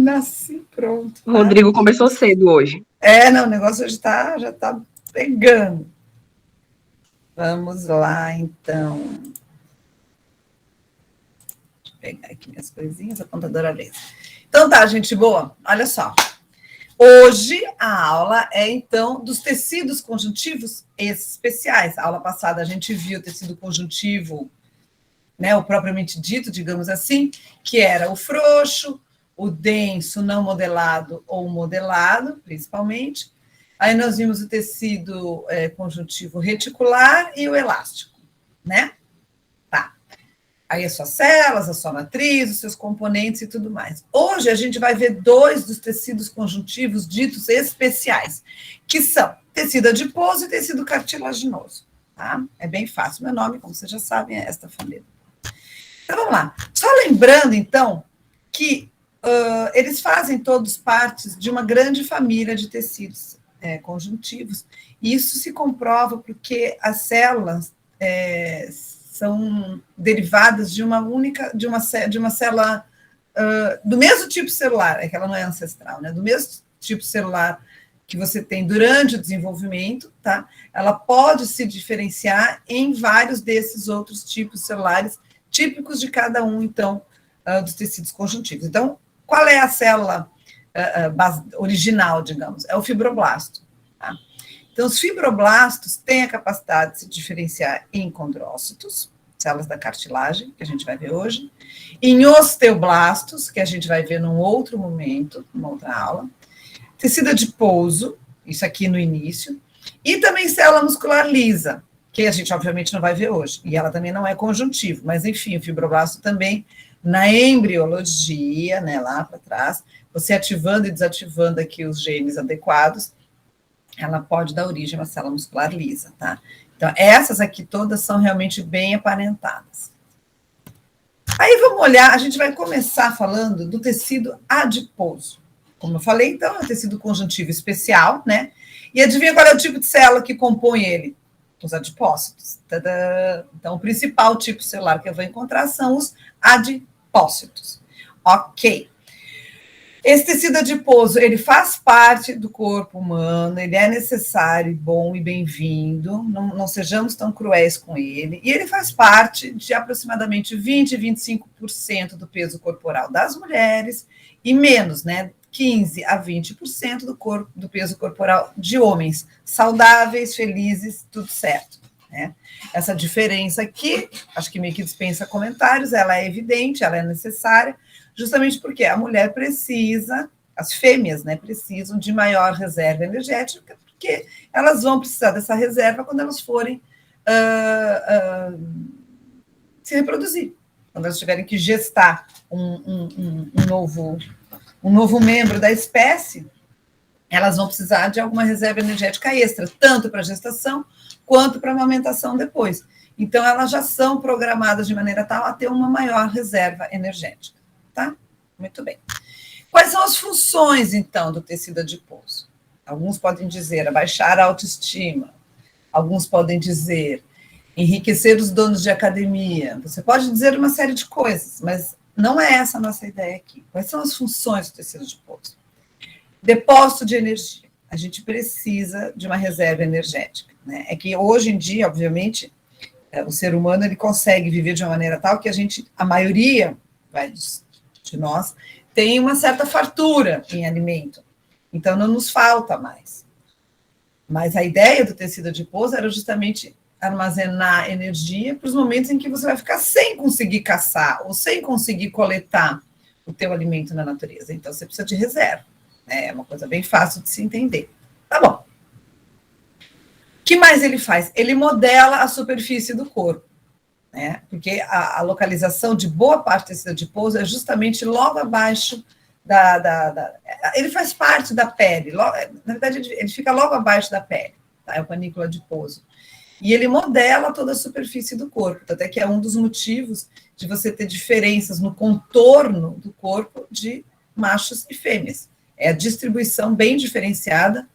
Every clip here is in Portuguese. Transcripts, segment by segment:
nasci pronto. O Rodrigo começou cedo hoje. Não, o negócio hoje já está pegando. Vamos lá, então. Deixa eu pegar aqui minhas coisinhas, apontadora laser. Então tá, gente boa, olha só. Hoje a aula é, então, dos tecidos conjuntivos especiais. A aula passada a gente viu o tecido conjuntivo, né, o propriamente dito, digamos assim, que era o frouxo, o denso, não modelado ou modelado, principalmente. Aí nós vimos o tecido conjuntivo reticular e o elástico, né? Tá. Aí as suas células, a sua matriz, os seus componentes e tudo mais. Hoje a gente vai ver 2 dos tecidos conjuntivos ditos especiais, que são tecido adiposo e tecido cartilaginoso. Tá? É bem fácil. Meu nome, como vocês já sabem, é Esta Fandeira. Então, vamos lá. Só lembrando, então, que eles fazem todos partes de uma grande família de tecidos conjuntivos, e isso se comprova porque as células são derivadas de uma única, de uma célula do mesmo tipo celular, é que ela não é ancestral, né? Do mesmo tipo celular que você tem durante o desenvolvimento, tá? Ela pode se diferenciar em vários desses outros tipos celulares, típicos de cada um, então, dos tecidos conjuntivos. Então, qual é a célula original, digamos? É o fibroblasto. Tá? Então, os fibroblastos têm a capacidade de se diferenciar em condrócitos, células da cartilagem, que a gente vai ver hoje, em osteoblastos, que a gente vai ver num outro momento, numa outra aula, tecido adiposo, isso aqui no início, e também célula muscular lisa, que a gente obviamente não vai ver hoje, e ela também não é conjuntivo, mas enfim, o fibroblasto também, na embriologia, né, lá para trás, você ativando e desativando aqui os genes adequados, ela pode dar origem a uma célula muscular lisa, tá? Então, essas aqui todas são realmente bem aparentadas. Aí vamos olhar, a gente vai começar falando do tecido adiposo. Como eu falei, então, é um tecido conjuntivo especial, né? E adivinha qual é o tipo de célula que compõe ele? Os adipócitos. Tadã! Então, o principal tipo celular que eu vou encontrar são os adipócitos. Ok. Esse tecido adiposo, ele faz parte do corpo humano, ele é necessário, bom e bem-vindo, não sejamos tão cruéis com ele, e ele faz parte de aproximadamente 20 a 25% do peso corporal das mulheres, e menos, né, 15 a 20% do peso corporal de homens, saudáveis, felizes, tudo certo. Né? Essa diferença aqui, acho que meio que dispensa comentários, ela é evidente, ela é necessária, justamente porque a mulher precisa, as fêmeas, né, precisam de maior reserva energética, porque elas vão precisar dessa reserva quando elas forem se reproduzir, quando elas tiverem que gestar um novo membro da espécie, elas vão precisar de alguma reserva energética extra, tanto para a gestação quanto para a amamentação depois. Então, elas já são programadas de maneira tal a ter uma maior reserva energética. Tá? Muito bem. Quais são as funções, então, do tecido adiposo? Alguns podem dizer abaixar a autoestima, alguns podem dizer enriquecer os donos de academia. Você pode dizer uma série de coisas, mas não é essa a nossa ideia aqui. Quais são as funções do tecido adiposo? Depósito de energia. A gente precisa de uma reserva energética. Né? É que hoje em dia, obviamente, o ser humano ele consegue viver de uma maneira tal que a maioria de nós tem uma certa fartura em alimento. Então, não nos falta mais. Mas a ideia do tecido adiposo era justamente armazenar energia para os momentos em que você vai ficar sem conseguir caçar ou sem conseguir coletar o teu alimento na natureza. Então, você precisa de reserva. É uma coisa bem fácil de se entender. Tá bom. O que mais ele faz? Ele modela a superfície do corpo. Né? Porque a localização de boa parte do tecido adiposo é justamente logo abaixo ele faz parte da pele, na verdade, ele fica logo abaixo da pele, tá? É o panículo adiposo. E ele modela toda a superfície do corpo, até que é um dos motivos de você ter diferenças no contorno do corpo de machos e fêmeas. É a distribuição bem diferenciada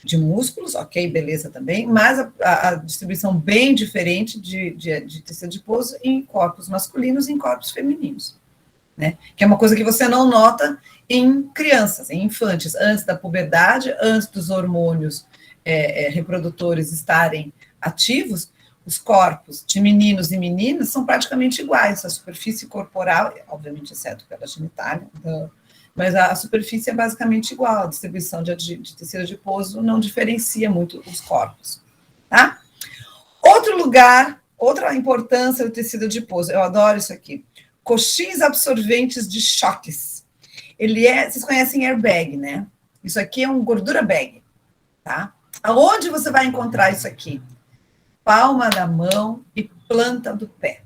de músculos, ok, beleza também, mas a distribuição bem diferente de tecido adiposo em corpos masculinos e em corpos femininos. né? Que é uma coisa que você não nota em crianças, em infantes, antes da puberdade, antes dos hormônios reprodutores estarem ativos, os corpos de meninos e meninas são praticamente iguais, a superfície corporal, obviamente exceto pela genitália, mas a superfície é basicamente igual, a distribuição de tecido adiposo não diferencia muito os corpos, tá? Outro lugar, outra importância do tecido adiposo, eu adoro isso aqui, coxins absorventes de choques. Vocês conhecem airbag, né? Isso aqui é um gordura bag, tá? Aonde você vai encontrar isso aqui? Palma da mão e planta do pé.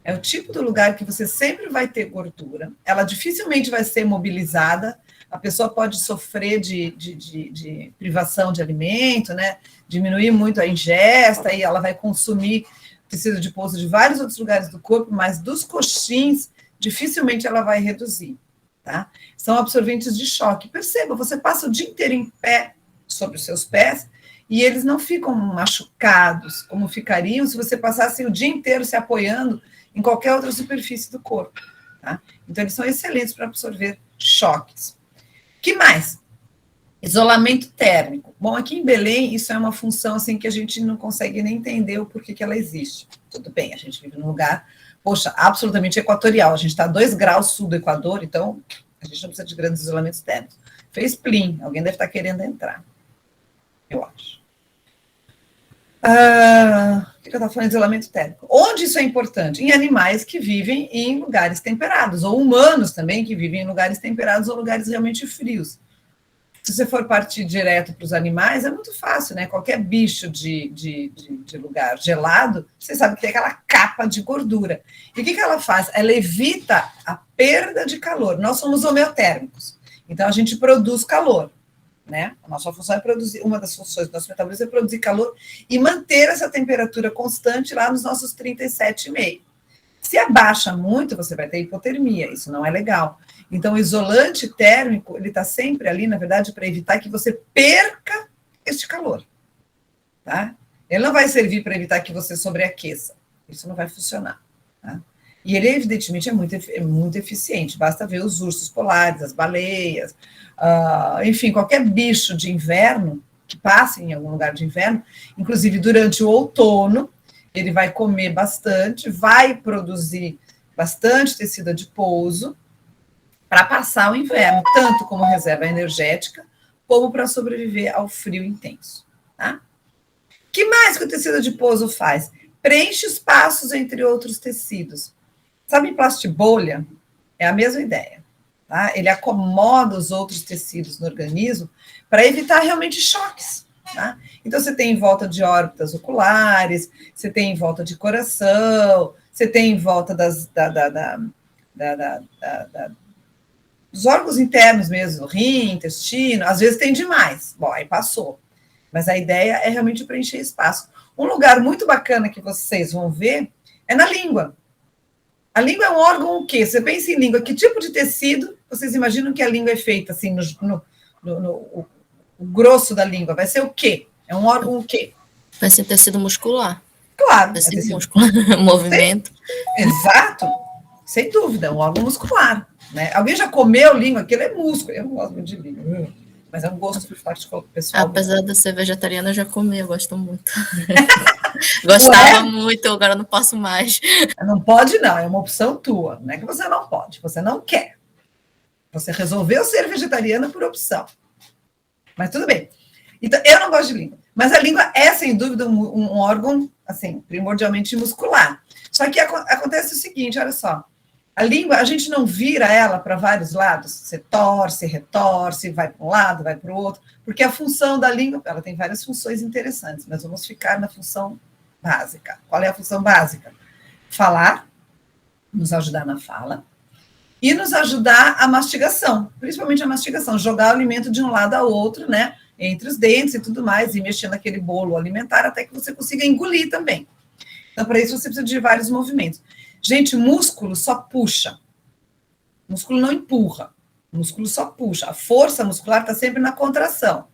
É o tipo do lugar que você sempre vai ter gordura, ela dificilmente vai ser mobilizada, a pessoa pode sofrer de privação de alimento, né? Diminuir muito a ingesta, e ela vai consumir tecido adiposo de vários outros lugares do corpo, mas dos coxins, dificilmente ela vai reduzir, tá? São absorventes de choque. Perceba, você passa o dia inteiro em pé, sobre os seus pés, e eles não ficam machucados, como ficariam se você passasse o dia inteiro se apoiando em qualquer outra superfície do corpo, tá? Então, eles são excelentes para absorver choques. Que mais? Isolamento térmico. Bom, aqui em Belém, isso é uma função assim que a gente não consegue nem entender o porquê que ela existe. Tudo bem, a gente vive num lugar, poxa, absolutamente equatorial. A gente está a 2 graus sul do Equador, então a gente não precisa de grandes isolamentos térmicos. Fez plim, alguém deve estar querendo entrar, eu acho. O que eu estava falando de isolamento térmico? Onde isso é importante? Em animais que vivem em lugares temperados, ou humanos também que vivem em lugares temperados ou lugares realmente frios. Se você for partir direto para os animais, é muito fácil, né? Qualquer bicho de lugar gelado, você sabe que tem aquela capa de gordura. E o que ela faz? Ela evita a perda de calor. Nós somos homeotérmicos, então a gente produz calor, né? A nossa função é produzir, uma das funções do nosso metabolismo é produzir calor e manter essa temperatura constante lá nos nossos 37,5. Se abaixa muito, você vai ter hipotermia, isso não é legal. Então, o isolante térmico, ele está sempre ali, na verdade, para evitar que você perca este calor, tá? Ele não vai servir para evitar que você sobreaqueça, isso não vai funcionar, tá? E ele, evidentemente, é muito eficiente, basta ver os ursos polares, as baleias, enfim, qualquer bicho de inverno, que passe em algum lugar de inverno, inclusive durante o outono, ele vai comer bastante, vai produzir bastante tecido adiposo para passar o inverno, tanto como reserva energética, como para sobreviver ao frio intenso, tá? O que mais que o tecido adiposo faz? Preenche espaços entre outros tecidos. Sabe, plastibolha? É a mesma ideia, tá? Ele acomoda os outros tecidos no organismo para evitar realmente choques, tá? Então, você tem em volta de órbitas oculares, você tem em volta de coração, você tem em volta dos órgãos internos mesmo, rim, intestino, às vezes tem demais. Bom, aí passou. Mas a ideia é realmente preencher espaço. Um lugar muito bacana que vocês vão ver é na língua. A língua é um órgão o quê? Você pensa em língua, que tipo de tecido vocês imaginam que a língua é feita, assim, o grosso da língua? Vai ser o quê? É um órgão o quê? Vai ser tecido muscular. Claro. Tecido muscular, movimento. Exato, sem dúvida, um órgão muscular, né? Alguém já comeu língua? Aquilo é músculo. Eu não gosto muito de língua, mas é um gosto particular pessoal. Apesar de ser vegetariana, eu já comi, eu gosto muito. Gostava muito, agora não posso mais. Não pode, não, é uma opção tua. Não é que você não pode, você não quer. Você resolveu ser vegetariana por opção. Mas tudo bem. Então, eu não gosto de língua. Mas a língua é, sem dúvida, um órgão, assim, primordialmente muscular. Só que acontece o seguinte, olha só. A língua, a gente não vira ela para vários lados. Você torce, retorce, vai para um lado, vai para o outro. Porque a função da língua, ela tem várias funções interessantes, mas vamos ficar na função básica. Qual é a função básica? Falar, nos ajudar na fala, e nos ajudar a mastigação, principalmente a mastigação, jogar o alimento de um lado ao outro, né, entre os dentes e tudo mais, e mexer naquele bolo alimentar até que você consiga engolir também. Então, para isso, você precisa de vários movimentos. Gente, músculo só puxa. Músculo não empurra. Músculo só puxa. A força muscular está sempre na contração.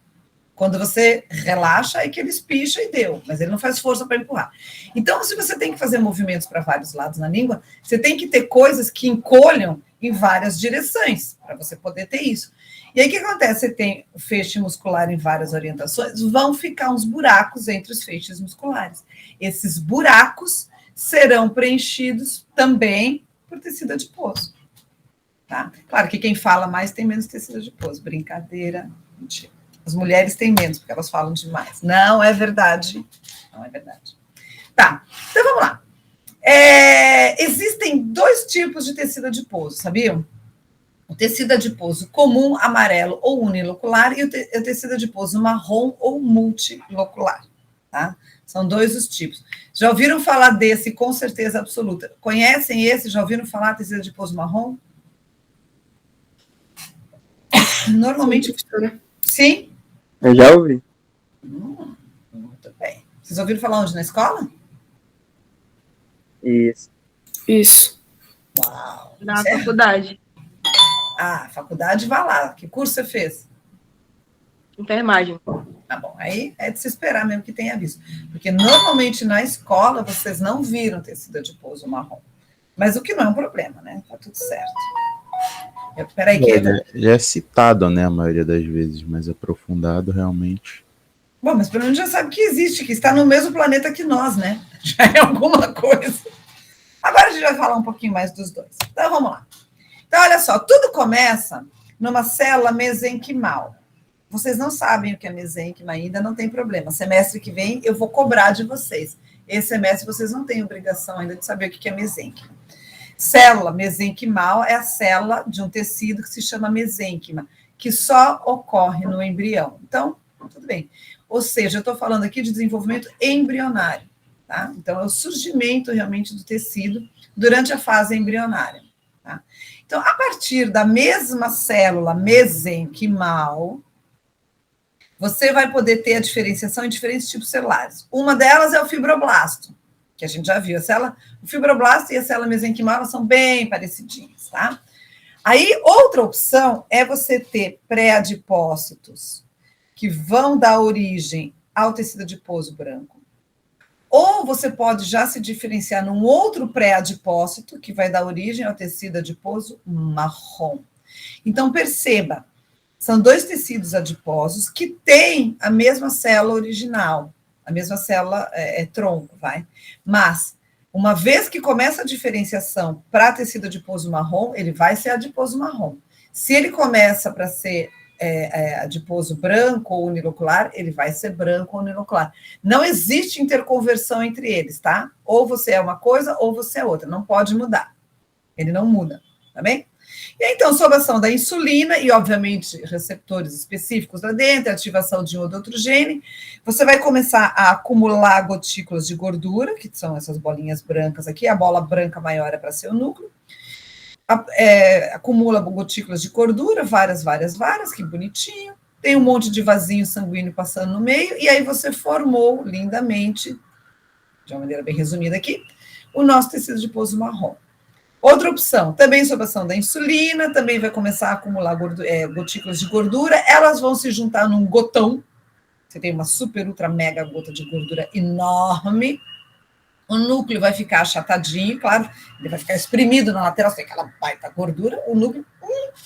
Quando você relaxa, é que ele espicha e deu, mas ele não faz força para empurrar. Então, se você tem que fazer movimentos para vários lados na língua, você tem que ter coisas que encolham em várias direções, para você poder ter isso. E aí, o que acontece? Você tem o feixe muscular em várias orientações, vão ficar uns buracos entre os feixes musculares. Esses buracos serão preenchidos também por tecido adiposo. Tá? Claro que quem fala mais tem menos tecido adiposo. Brincadeira, mentira. As mulheres têm menos, porque elas falam demais. Não é verdade. Não é verdade. Tá, então vamos lá. Existem 2 tipos de tecido adiposo, sabiam? O tecido adiposo comum, amarelo ou unilocular, e o tecido adiposo marrom ou multilocular. Tá? São 2 os tipos. Já ouviram falar desse com certeza absoluta? Conhecem esse? Já ouviram falar do tecido adiposo marrom? Normalmente. Sim? Eu já ouvi. Muito bem. Vocês ouviram falar onde? Na escola? Isso. Uau! Na faculdade. Faculdade, vai lá. Que curso você fez? Enfermagem. Tá bom, aí é de se esperar mesmo que tenha visto. Porque normalmente na escola vocês não viram tecido adiposo marrom. Mas o que não é um problema, né? Tá tudo certo. Peraí, Ele é citado, né, a maioria das vezes, mas aprofundado realmente. Bom, mas pelo menos já sabe que existe, que está no mesmo planeta que nós, né? Já é alguma coisa. Agora a gente vai falar um pouquinho mais dos 2. Então, vamos lá. Então, olha só, tudo começa numa célula mesenquimal. Vocês não sabem o que é mesênquima ainda, não tem problema. Semestre que vem eu vou cobrar de vocês. Esse semestre vocês não têm obrigação ainda de saber o que é mesênquima. Célula mesenquimal é a célula de um tecido que se chama mesênquima, que só ocorre no embrião. Então, tudo bem. Ou seja, eu estou falando aqui de desenvolvimento embrionário, tá? Então, é o surgimento realmente do tecido durante a fase embrionária, tá? Então, a partir da mesma célula mesenquimal, você vai poder ter a diferenciação em diferentes tipos celulares. Uma delas é o fibroblasto, que a gente já viu. O fibroblasto e a célula mesenquimal elas são bem parecidinhas, tá? Aí, outra opção é você ter pré-adipócitos que vão dar origem ao tecido adiposo branco. Ou você pode já se diferenciar num outro pré-adipócito que vai dar origem ao tecido adiposo marrom. Então, perceba, são 2 tecidos adiposos que têm a mesma célula original, a mesma célula tronco, vai. Mas, uma vez que começa a diferenciação para tecido adiposo marrom, ele vai ser adiposo marrom. Se ele começa para ser adiposo branco ou unilocular, ele vai ser branco ou unilocular. Não existe interconversão entre eles, tá? Ou você é uma coisa ou você é outra. Não pode mudar. Ele não muda, tá bem? E aí, então, sob a ação da insulina e, obviamente, receptores específicos lá dentro, ativação de um ou de outro gene, você vai começar a acumular gotículas de gordura, que são essas bolinhas brancas aqui, a bola branca maior é para ser o núcleo, acumula gotículas de gordura, várias, que bonitinho, tem um monte de vasinho sanguíneo passando no meio, e aí você formou lindamente, de uma maneira bem resumida aqui, o nosso tecido adiposo marrom. Outra opção, também sob a ação da insulina, também vai começar a acumular gotículas de gordura, elas vão se juntar num gotão, você tem uma super, ultra, mega gota de gordura enorme, o núcleo vai ficar achatadinho, claro, ele vai ficar espremido na lateral, você tem aquela baita gordura, o núcleo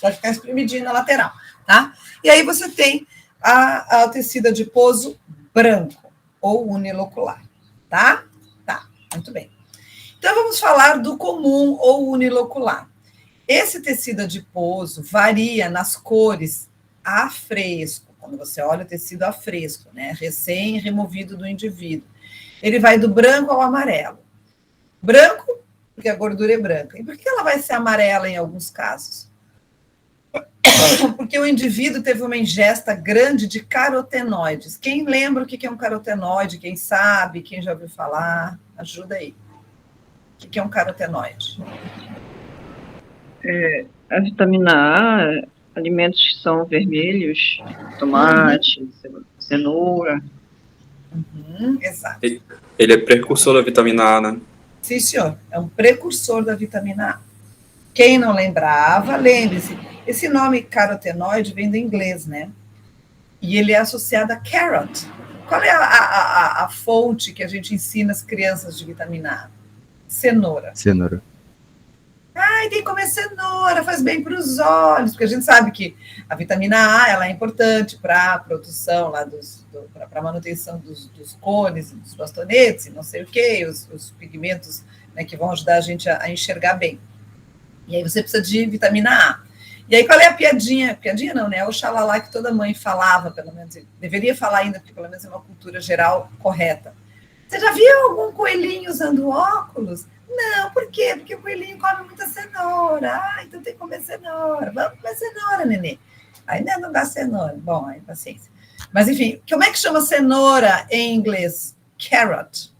vai ficar espremidinho na lateral, tá? E aí você tem o tecido adiposo branco, ou unilocular, tá? Tá, muito bem. Então, vamos falar do comum ou unilocular. Esse tecido adiposo varia nas cores a fresco, quando você olha o tecido a fresco, né? Recém-removido do indivíduo. Ele vai do branco ao amarelo. Branco, porque a gordura é branca. E por que ela vai ser amarela em alguns casos? Porque o indivíduo teve uma ingesta grande de carotenoides. Quem lembra o que é um carotenoide? Quem sabe? Quem já ouviu falar? Ajuda aí. O que é um carotenoide? A vitamina A, alimentos que são vermelhos, tomate, cenoura. Exato. Ele é precursor da vitamina A, né? Sim, senhor. É um precursor da vitamina A. Quem não lembrava, lembre-se. Esse nome carotenoide vem do inglês, né? E ele é associado a carrot. Qual é a fonte que a gente ensina as crianças de vitamina A? Cenoura. Cenoura. Ai, tem que comer cenoura, faz bem para os olhos, porque a gente sabe que a vitamina A ela é importante para a produção lá para a manutenção dos cones, dos bastonetes, e não sei o quê, os pigmentos, né, que vão ajudar a gente a enxergar bem. E aí você precisa de vitamina A. E aí qual é a piadinha? Piadinha não, né? É o xalalá que toda mãe falava, pelo menos, deveria falar ainda, porque pelo menos é uma cultura geral correta. Você já viu algum coelhinho usando óculos? Não, por quê? Porque o coelhinho come muita cenoura. Ah, então tem que comer cenoura. Vamos comer cenoura, nenê. Ainda não dá cenoura. Bom, aí paciência. Mas, enfim, como é que chama cenoura em inglês? Carrot.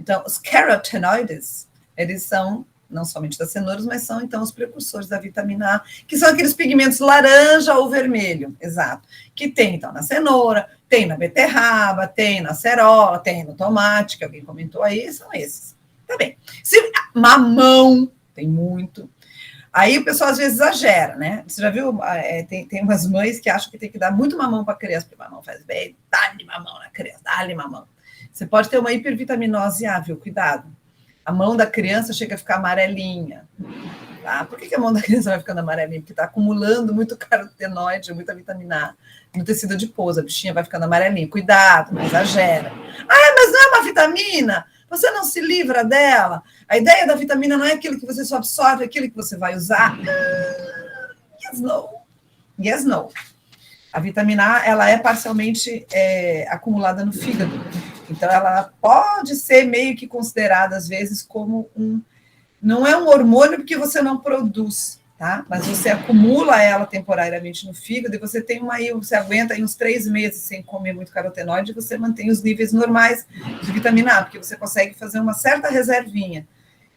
Então, os carotenoides, eles são não somente das cenouras, mas são, então, os precursores da vitamina A, que são aqueles pigmentos laranja ou vermelho, exato, que tem, então, na cenoura, tem na beterraba, tem na cerola, tem no tomate, que alguém comentou aí, são esses. Tá bem. Mamão, tem muito. Aí o pessoal, às vezes, exagera, né? Você já viu, tem umas mães que acham que tem que dar muito mamão para a criança, porque mamão faz bem, dá-lhe mamão na criança, dá-lhe mamão. Você pode ter uma hipervitaminose A, viu? Cuidado. A mão da criança chega a ficar amarelinha. Tá? Por que a mão da criança vai ficando amarelinha? Porque está acumulando muito carotenoide, muita vitamina A no tecido adiposo. A bichinha vai ficando amarelinha. Cuidado, não exagera. Ah, mas não é uma vitamina? Você não se livra dela? A ideia da vitamina não é aquilo que você só absorve, é aquilo que você vai usar? Yes, no. Yes, no. A vitamina A, ela é parcialmente acumulada no fígado. Então, ela pode ser meio que considerada, às vezes, como não é um hormônio porque você não produz, tá? Mas você acumula ela temporariamente no fígado e você aguenta aí uns 3 meses sem comer muito carotenoide e você mantém os níveis normais de vitamina A, porque você consegue fazer uma certa reservinha.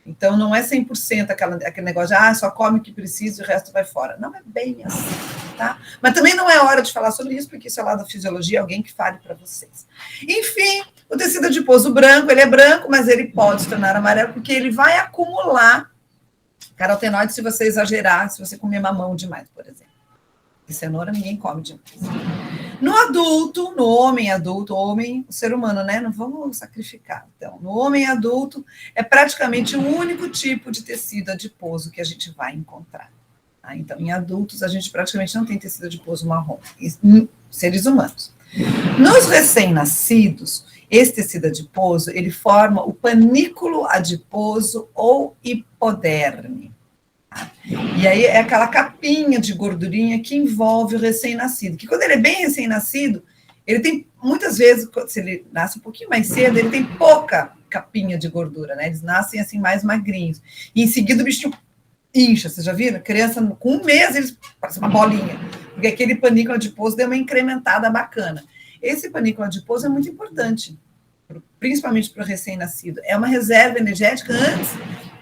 Então, não é 100% aquele negócio de, só come o que precisa e o resto vai fora. Não é bem assim, tá? Mas também não é hora de falar sobre isso, porque isso é lá da fisiologia, alguém que fale para vocês. Enfim, o tecido adiposo branco, ele é branco, mas ele pode se tornar amarelo, porque ele vai acumular carotenoide se você exagerar, se você comer mamão demais, por exemplo. E cenoura ninguém come demais. No adulto, no homem adulto, o ser humano, né? Não vamos sacrificar. Então, no homem adulto, é praticamente o único tipo de tecido adiposo que a gente vai encontrar. Tá? Então, em adultos, a gente praticamente não tem tecido adiposo marrom, em seres humanos. Nos recém-nascidos, esse tecido adiposo, ele forma o panículo adiposo ou hipoderme. E aí é aquela capinha de gordurinha que envolve o recém-nascido, que quando ele é bem recém-nascido, ele tem, muitas vezes, se ele nasce um pouquinho mais cedo, ele tem pouca capinha de gordura, né? Eles nascem assim mais magrinhos. E em seguida o bichinho incha, vocês já viram? A criança com 1 mês, eles parecem uma bolinha, porque aquele panículo adiposo deu uma incrementada bacana. Esse panículo adiposo é muito importante, principalmente para o recém-nascido. É uma reserva energética antes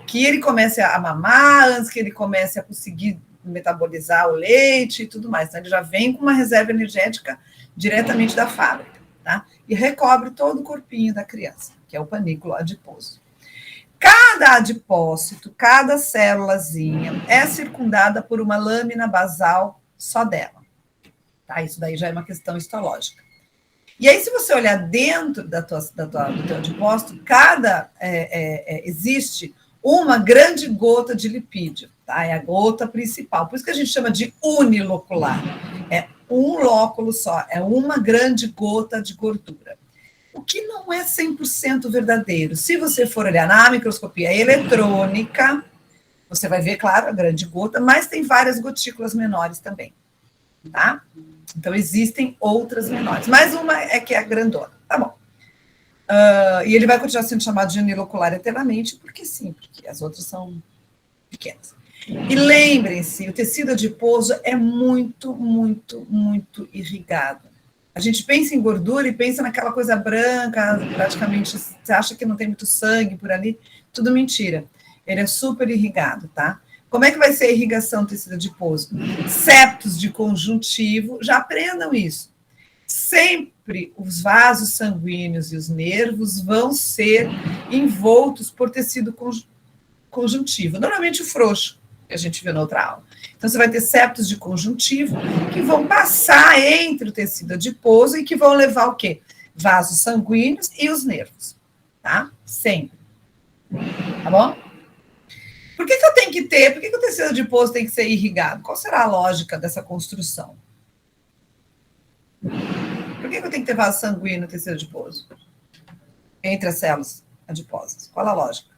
que ele comece a mamar, antes que ele comece a conseguir metabolizar o leite e tudo mais. Então, ele já vem com uma reserva energética diretamente da fábrica, tá? E recobre todo o corpinho da criança, que é o panículo adiposo. Cada adipócito, cada célulazinha é circundada por uma lâmina basal só dela, tá? Isso daí já é uma questão histológica. E aí, se você olhar dentro do teu adipócito, existe uma grande gota de lipídio, tá? É a gota principal. Por isso que a gente chama de unilocular. É um lóculo só, é uma grande gota de gordura. O que não é 100% verdadeiro. Se você for olhar na microscopia eletrônica, você vai ver, claro, a grande gota, mas tem várias gotículas menores também, tá? Então, existem outras menores, mas uma é que é a grandona, tá bom. E ele vai continuar sendo chamado de unilocular eternamente, porque sim, porque as outras são pequenas. E lembrem-se, o tecido adiposo é muito, muito, muito irrigado. A gente pensa em gordura e pensa naquela coisa branca, praticamente, você acha que não tem muito sangue por ali, tudo mentira. Ele é super irrigado, tá? Como é que vai ser a irrigação do tecido adiposo? Septos de conjuntivo, já aprendam isso. Sempre os vasos sanguíneos e os nervos vão ser envoltos por tecido conjuntivo, normalmente o frouxo, que a gente viu na outra aula. Então, você vai ter septos de conjuntivo que vão passar entre o tecido adiposo e que vão levar o quê? Vasos sanguíneos e os nervos, tá? Sempre. Tá bom? Por que eu tenho que ter? Por que o tecido adiposo tem que ser irrigado? Qual será a lógica dessa construção? Por que eu tenho que ter vaso sanguíneo no tecido adiposo? Entre as células adiposas. Qual a lógica?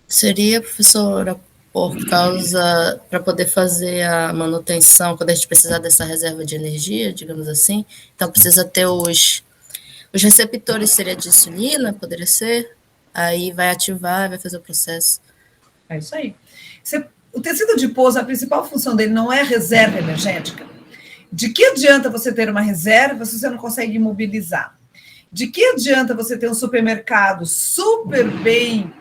Seria, professora, por causa, para poder fazer a manutenção, quando a gente precisar dessa reserva de energia, digamos assim, então precisa ter os receptores, seria de insulina, poderia ser? Aí vai ativar, vai fazer o processo. É isso aí. O tecido adiposo, a principal função dele não é reserva energética. De que adianta você ter uma reserva se você não consegue imobilizar? De que adianta você ter um supermercado super bem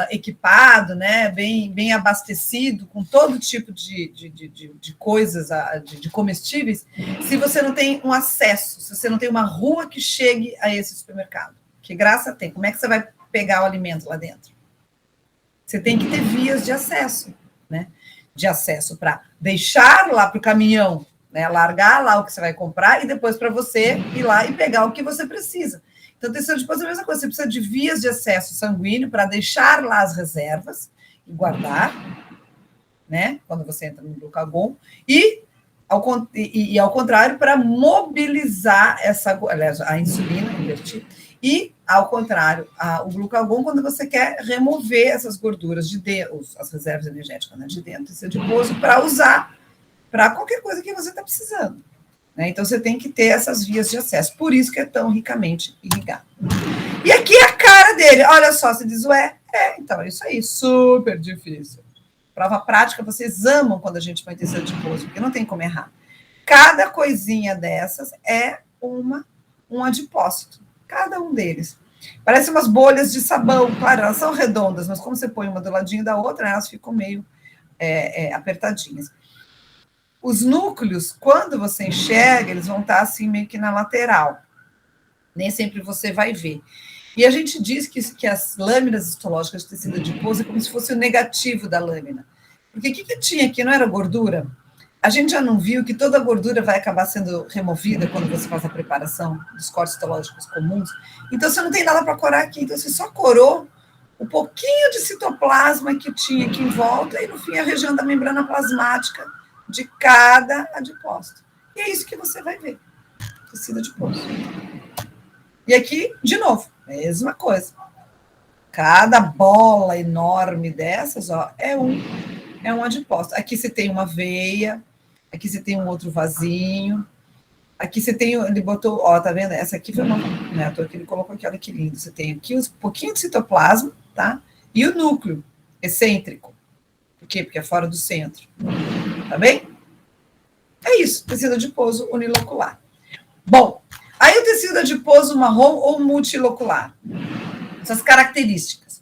equipado, né, bem abastecido, com todo tipo de coisas, de comestíveis, se você não tem um acesso, se você não tem uma rua que chegue a esse supermercado? Que graça tem? Como é que você vai pegar o alimento lá dentro? Você tem que ter vias de acesso, né? De acesso para deixar lá para o caminhão, né, largar lá o que você vai comprar e depois para você ir lá e pegar o que você precisa. Então, tecido adiposo é a mesma coisa, você precisa de vias de acesso sanguíneo para deixar lá as reservas e guardar, né, quando você entra no glucagon, e ao contrário, para mobilizar aliás, a insulina, invertir, e, ao contrário, o glucagon, quando você quer remover essas gorduras de dentro, as reservas energéticas, né, de dentro do tecido adiposo, para usar para qualquer coisa que você está precisando. Né? Então, você tem que ter essas vias de acesso. Por isso que é tão ricamente irrigado. E aqui é a cara dele. Olha só, você diz, então, é isso aí, super difícil. Prova prática, vocês amam quando a gente põe tecido adiposo, porque não tem como errar. Cada coisinha dessas é um adipócito. Cada um deles. Parece umas bolhas de sabão. Claro, elas são redondas, mas como você põe uma do ladinho da outra, elas ficam meio apertadinhas. Os núcleos, quando você enxerga, eles vão estar assim meio que na lateral. Nem sempre você vai ver. E a gente diz que as lâminas histológicas de tecido adiposo é como se fosse o negativo da lâmina. Porque o que tinha aqui? Não era gordura? A gente já não viu que toda a gordura vai acabar sendo removida quando você faz a preparação dos cortes histológicos comuns. Então, você não tem nada para corar aqui. Então, você só corou um pouquinho de citoplasma que tinha aqui em volta e, no fim, a região da membrana plasmática de cada adipócito. E é isso que você vai ver. Tecido adiposo. E aqui, de novo, mesma coisa. Cada bola enorme dessas, é um adipócito. Aqui você tem uma veia, aqui você tem um outro vasinho, aqui você tem, ele botou, tá vendo? Essa aqui foi uma, né, que ele colocou aqui, olha que lindo. Você tem aqui um pouquinho de citoplasma, tá? E o núcleo excêntrico. Por quê? Porque é fora do centro. Tá bem? É isso, tecido adiposo unilocular. Bom, aí o tecido adiposo marrom ou multilocular. Essas características.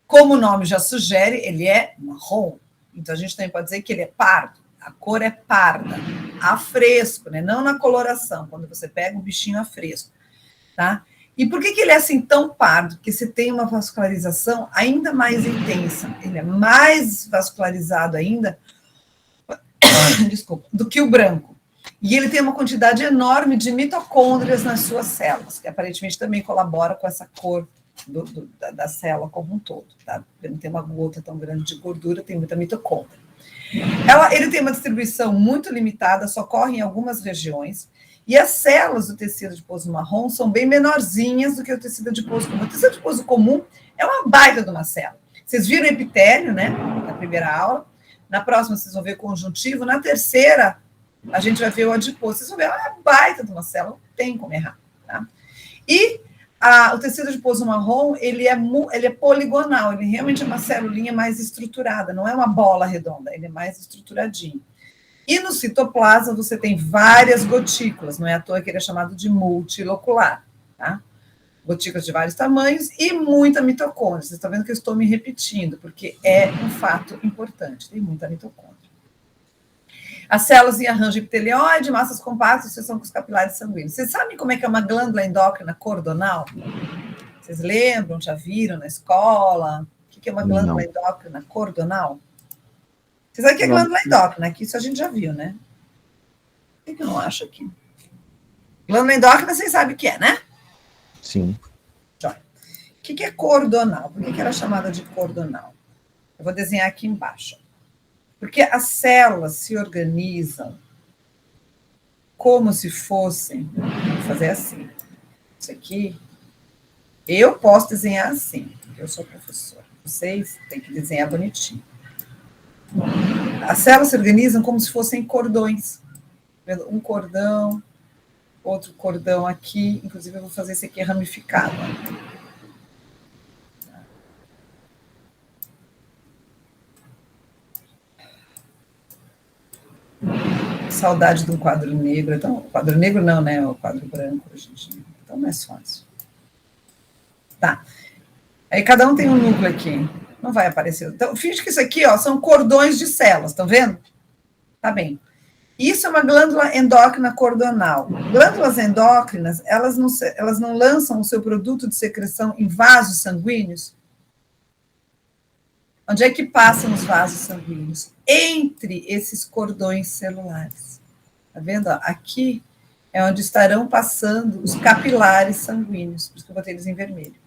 Como o nome já sugere, ele é marrom. Então, a gente também pode dizer que ele é pardo. A cor é parda, a fresco, né? Não na coloração, quando você pega um bichinho a fresco. Tá? E por que ele é assim tão pardo? Porque você tem uma vascularização ainda mais intensa. Ele é mais vascularizado ainda, desculpa, do que o branco. E ele tem uma quantidade enorme de mitocôndrias nas suas células, que aparentemente também colabora com essa cor da célula como um todo. Tá? Ele não tem uma gota tão grande de gordura, tem muita mitocôndria. Ele tem uma distribuição muito limitada, só ocorre em algumas regiões, e as células do tecido adiposo marrom são bem menorzinhas do que o tecido adiposo comum. O tecido adiposo comum é uma baita de uma célula. Vocês viram o epitélio, né, na primeira aula. Na próxima, vocês vão ver conjuntivo. Na terceira, a gente vai ver o adiposo. Vocês vão ver, é uma baita de uma célula, não tem como errar. Tá? E o tecido adiposo marrom, ele é poligonal, ele realmente é uma celulinha mais estruturada, não é uma bola redonda, ele é mais estruturadinho. E no citoplasma você tem várias gotículas, não é à toa que ele é chamado de multilocular, tá? Gotículas de vários tamanhos e muita mitocôndria. Vocês estão vendo que eu estou me repetindo, porque é um fato importante, tem muita mitocôndria. As células em arranjo epitelioide, massas compactas, são com os capilares sanguíneos. Vocês sabem como é que é uma glândula endócrina cordonal? Vocês lembram, já viram na escola? O que é uma glândula endócrina cordonal? Vocês sabem o que é glândula endócrina? Que isso a gente já viu, né? Por que eu não acho aqui? Glândula endócrina, vocês sabem o que é, né? Sim. O que é cordonal? Por que ela é chamada de cordonal? Eu vou desenhar aqui embaixo. Porque as células se organizam como se fossem... Vou fazer assim. Isso aqui... Eu posso desenhar assim, porque eu sou professora. Vocês têm que desenhar bonitinho. As células se organizam como se fossem cordões. Um cordão, outro cordão aqui. Inclusive, eu vou fazer esse aqui ramificado. Saudade de um quadro negro. Então, quadro negro não, né? O quadro branco hoje em dia. Então, mais fácil. Tá. Aí cada um tem um núcleo aqui. Não vai aparecer. Então, finge que isso aqui, ó, são cordões de células, estão vendo? Tá bem. Isso é uma glândula endócrina cordonal. Glândulas endócrinas, elas não lançam o seu produto de secreção em vasos sanguíneos? Onde é que passam os vasos sanguíneos? Entre esses cordões celulares. Tá vendo? Ó, aqui é onde estarão passando os capilares sanguíneos. Por isso que eu botei eles em vermelho.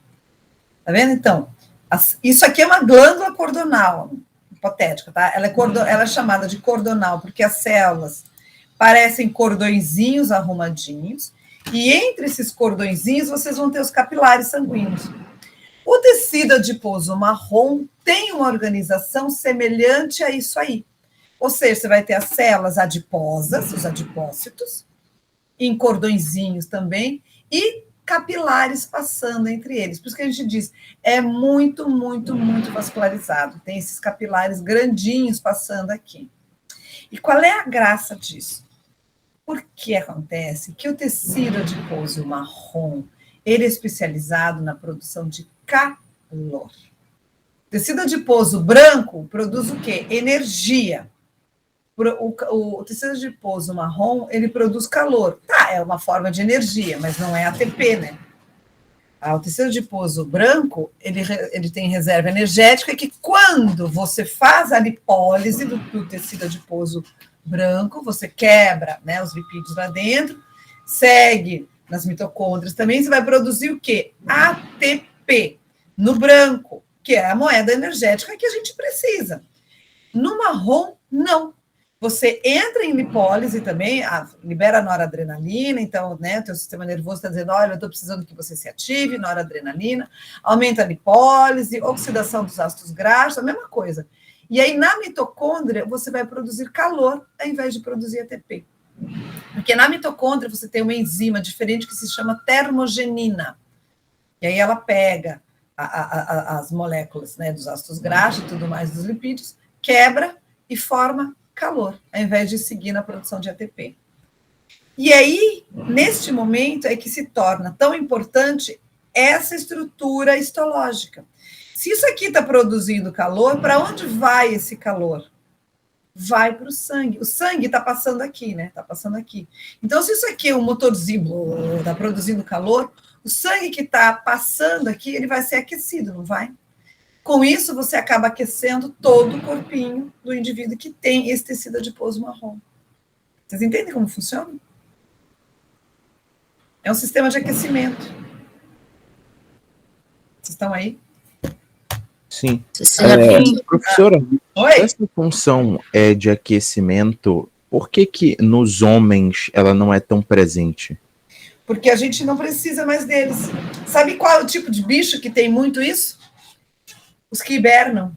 Tá vendo? Então, isso aqui é uma glândula cordonal, hipotética, tá? Ela é chamada de cordonal porque as células parecem cordõezinhos arrumadinhos, e entre esses cordõezinhos vocês vão ter os capilares sanguíneos. O tecido adiposo marrom tem uma organização semelhante a isso aí. Ou seja, você vai ter as células adiposas, os adipócitos, em cordõezinhos também, e capilares passando entre eles. Por isso que a gente diz, é muito, muito, muito vascularizado. Tem esses capilares grandinhos passando aqui. E qual é a graça disso? Porque acontece que o tecido adiposo marrom, ele é especializado na produção de calor. O tecido adiposo branco produz o quê? Energia. O tecido adiposo marrom, ele produz calor. Tá, é uma forma de energia, mas não é ATP, né? O tecido adiposo branco, ele tem reserva energética, que quando você faz a lipólise do tecido adiposo branco, você quebra, né, os lipídios lá dentro, segue nas mitocôndrias também, você vai produzir o quê? ATP, no branco, que é a moeda energética que a gente precisa. No marrom, não. Você entra em lipólise também, libera noradrenalina, então, né, o teu sistema nervoso está dizendo, olha, eu estou precisando que você se ative, noradrenalina, aumenta a lipólise, oxidação dos ácidos graxos, a mesma coisa. E aí, na mitocôndria, você vai produzir calor, ao invés de produzir ATP. Porque na mitocôndria, você tem uma enzima diferente que se chama termogenina. E aí, ela pega as moléculas, né, dos ácidos graxos e tudo mais dos lipídios, quebra e forma calor, ao invés de seguir na produção de ATP. E aí, neste momento, é que se torna tão importante essa estrutura histológica. Se isso aqui está produzindo calor, para onde vai esse calor? Vai para o sangue. O sangue está passando aqui, né? Está passando aqui. Então, se isso aqui é um motorzinho, está produzindo calor, o sangue que está passando aqui, ele vai ser aquecido, não vai? Com isso, você acaba aquecendo todo o corpinho do indivíduo que tem esse tecido adiposo marrom. Vocês entendem como funciona? É um sistema de aquecimento. Vocês estão aí? Sim. Sim. Professora, Oi? essa função de aquecimento, por que nos homens ela não é tão presente? Porque a gente não precisa mais deles. Sabe qual é o tipo de bicho que tem muito isso? Os que hibernam.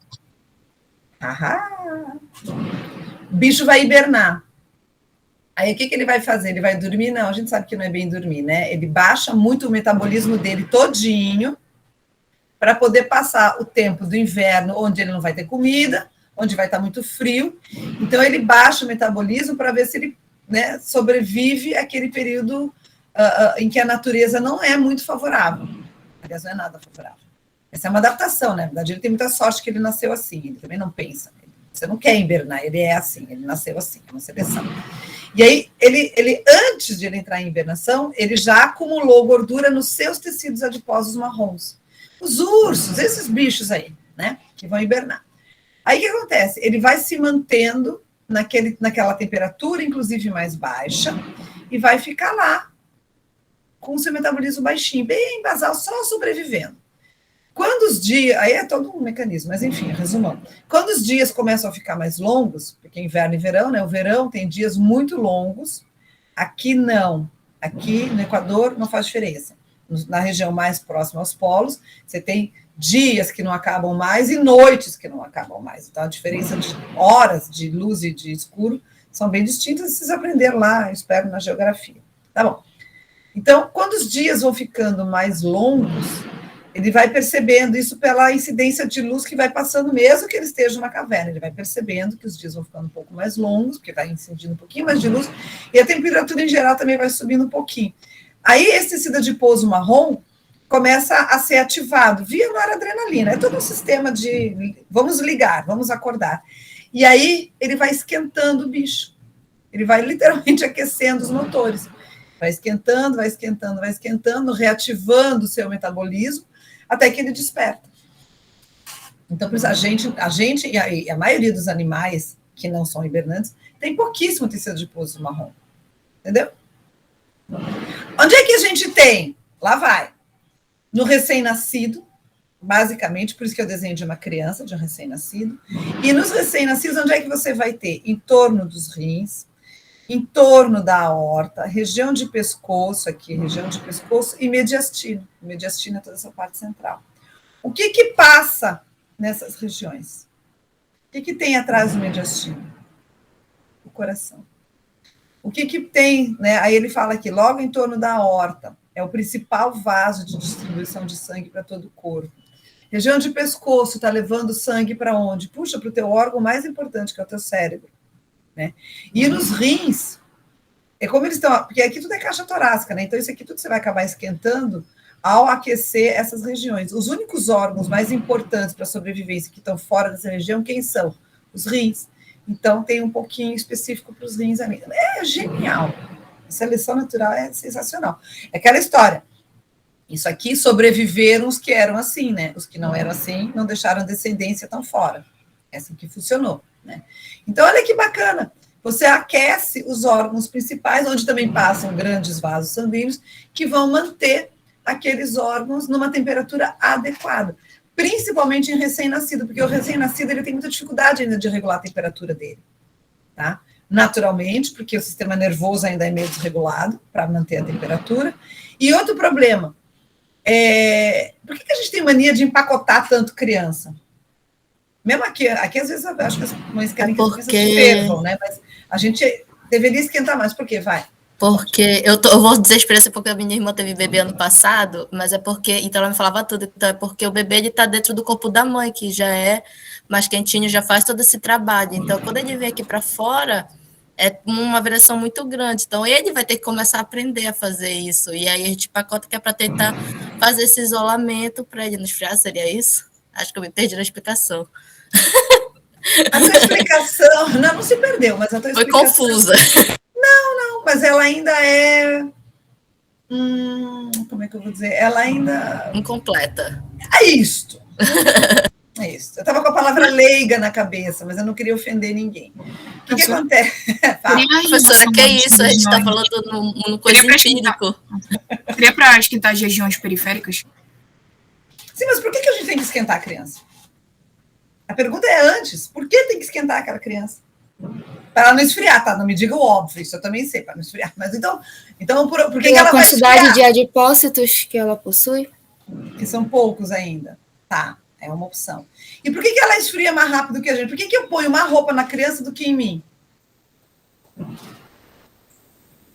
O bicho vai hibernar. Aí o que ele vai fazer? Ele vai dormir? Não, a gente sabe que não é bem dormir, né? Ele baixa muito o metabolismo dele todinho para poder passar o tempo do inverno, onde ele não vai ter comida, onde vai estar muito frio. Então, ele baixa o metabolismo para ver se ele, né, sobrevive àquele período em que a natureza não é muito favorável. Aliás, não é nada favorável. Essa é uma adaptação, né? Na verdade, ele tem muita sorte que ele nasceu assim, ele também não pensa. Você não quer hibernar, ele é assim, ele nasceu assim, é uma seleção. E aí, ele antes de ele entrar em hibernação, ele já acumulou gordura nos seus tecidos adiposos marrons. Os ursos, esses bichos aí, né, que vão hibernar. Aí, o que acontece? Ele vai se mantendo naquela temperatura, inclusive mais baixa, e vai ficar lá, com o seu metabolismo baixinho, bem basal, só sobrevivendo. Quando os dias, aí é todo um mecanismo, mas enfim, resumando. Quando os dias começam a ficar mais longos, porque inverno e verão, né? O verão tem dias muito longos, aqui não. Aqui no Equador não faz diferença. Na região mais próxima aos polos, você tem dias que não acabam mais e noites que não acabam mais. Então, a diferença de horas de luz e de escuro são bem distintas, vocês aprenderam lá, eu espero, na geografia. Tá bom. Então, quando os dias vão ficando mais longos, ele vai percebendo isso pela incidência de luz que vai passando, mesmo que ele esteja numa caverna. Ele vai percebendo que os dias vão ficando um pouco mais longos, porque vai incidindo um pouquinho mais de luz, e a temperatura em geral também vai subindo um pouquinho. Aí, esse tecido adiposo marrom começa a ser ativado via noradrenalina. É todo um sistema de vamos ligar, vamos acordar. E aí, ele vai esquentando o bicho. Ele vai literalmente aquecendo os motores. Vai esquentando, vai esquentando, vai esquentando, reativando o seu metabolismo, até que ele desperta. Então, por isso, a gente e a maioria dos animais que não são hibernantes tem pouquíssimo tecido adiposo marrom. Entendeu? Onde é que a gente tem? Lá vai. No recém-nascido, basicamente, por isso que eu desenho de uma criança, de um recém-nascido. E nos recém-nascidos, onde é que você vai ter? Em torno dos rins, em torno da aorta, região de pescoço aqui, região de pescoço e mediastino. Mediastino é toda essa parte central. O que que passa nessas regiões? O que tem atrás do mediastino? O coração. O que tem, né? Aí ele fala aqui, logo em torno da aorta, é o principal vaso de distribuição de sangue para todo o corpo. Região de pescoço está levando sangue para onde? Puxa, para o teu órgão mais importante, que é o teu cérebro. Né? E nos rins, é como eles estão, porque aqui tudo é caixa torácica, né? Então isso aqui tudo você vai acabar esquentando ao aquecer essas regiões. Os únicos órgãos mais importantes para a sobrevivência que estão fora dessa região, quem são? Os rins. Então tem um pouquinho específico para os rins ali. É genial. A seleção natural é sensacional. É aquela história. Isso aqui sobreviveram os que eram assim, né? Os que não eram assim não deixaram descendência tão fora. É assim que funcionou. Né? Então, olha que bacana, você aquece os órgãos principais, onde também passam grandes vasos sanguíneos, que vão manter aqueles órgãos numa temperatura adequada, principalmente em recém-nascido, porque o recém-nascido ele tem muita dificuldade ainda de regular a temperatura dele, tá? Naturalmente, porque o sistema nervoso ainda é meio desregulado para manter a temperatura. E outro problema, por que a gente tem mania de empacotar tanto criança? Mesmo aqui às vezes, eu acho que as mães querem que as crianças fervam, né? Mas a gente deveria esquentar mais. Por quê? Vai. Porque eu vou dizer a experiência porque a minha irmã teve bebê ano passado, mas é porque, então ela me falava tudo, então é porque o bebê ele tá dentro do corpo da mãe, que já é mais quentinho, já faz todo esse trabalho. Então, quando ele vem aqui para fora, é uma variação muito grande. Então, ele vai ter que começar a aprender a fazer isso. E aí a gente pacota que é para tentar fazer esse isolamento para ele não esfriar, seria isso? Acho que eu me perdi na explicação. A tua explicação, não se perdeu, mas a tua explicação... Foi confusa. Não, mas ela ainda é... como é que eu vou dizer? Ela ainda... Incompleta. É isto. É isso. Eu estava com a palavra leiga na cabeça, mas eu não queria ofender ninguém. O que acontece? Professora, que é isso? A gente está falando no coisa empírico. Seria para esquentar as regiões periféricas? Sim, mas por que a gente tem que esquentar a criança? A pergunta é antes. Por que tem que esquentar aquela criança? Para ela não esfriar, tá? Não me diga o óbvio, isso eu também sei, para não esfriar. Mas então por que ela vai esfriar? A quantidade de adipócitos que ela possui? Que são poucos ainda. Tá, é uma opção. E por que ela esfria mais rápido que a gente? Por que eu ponho mais roupa na criança do que em mim?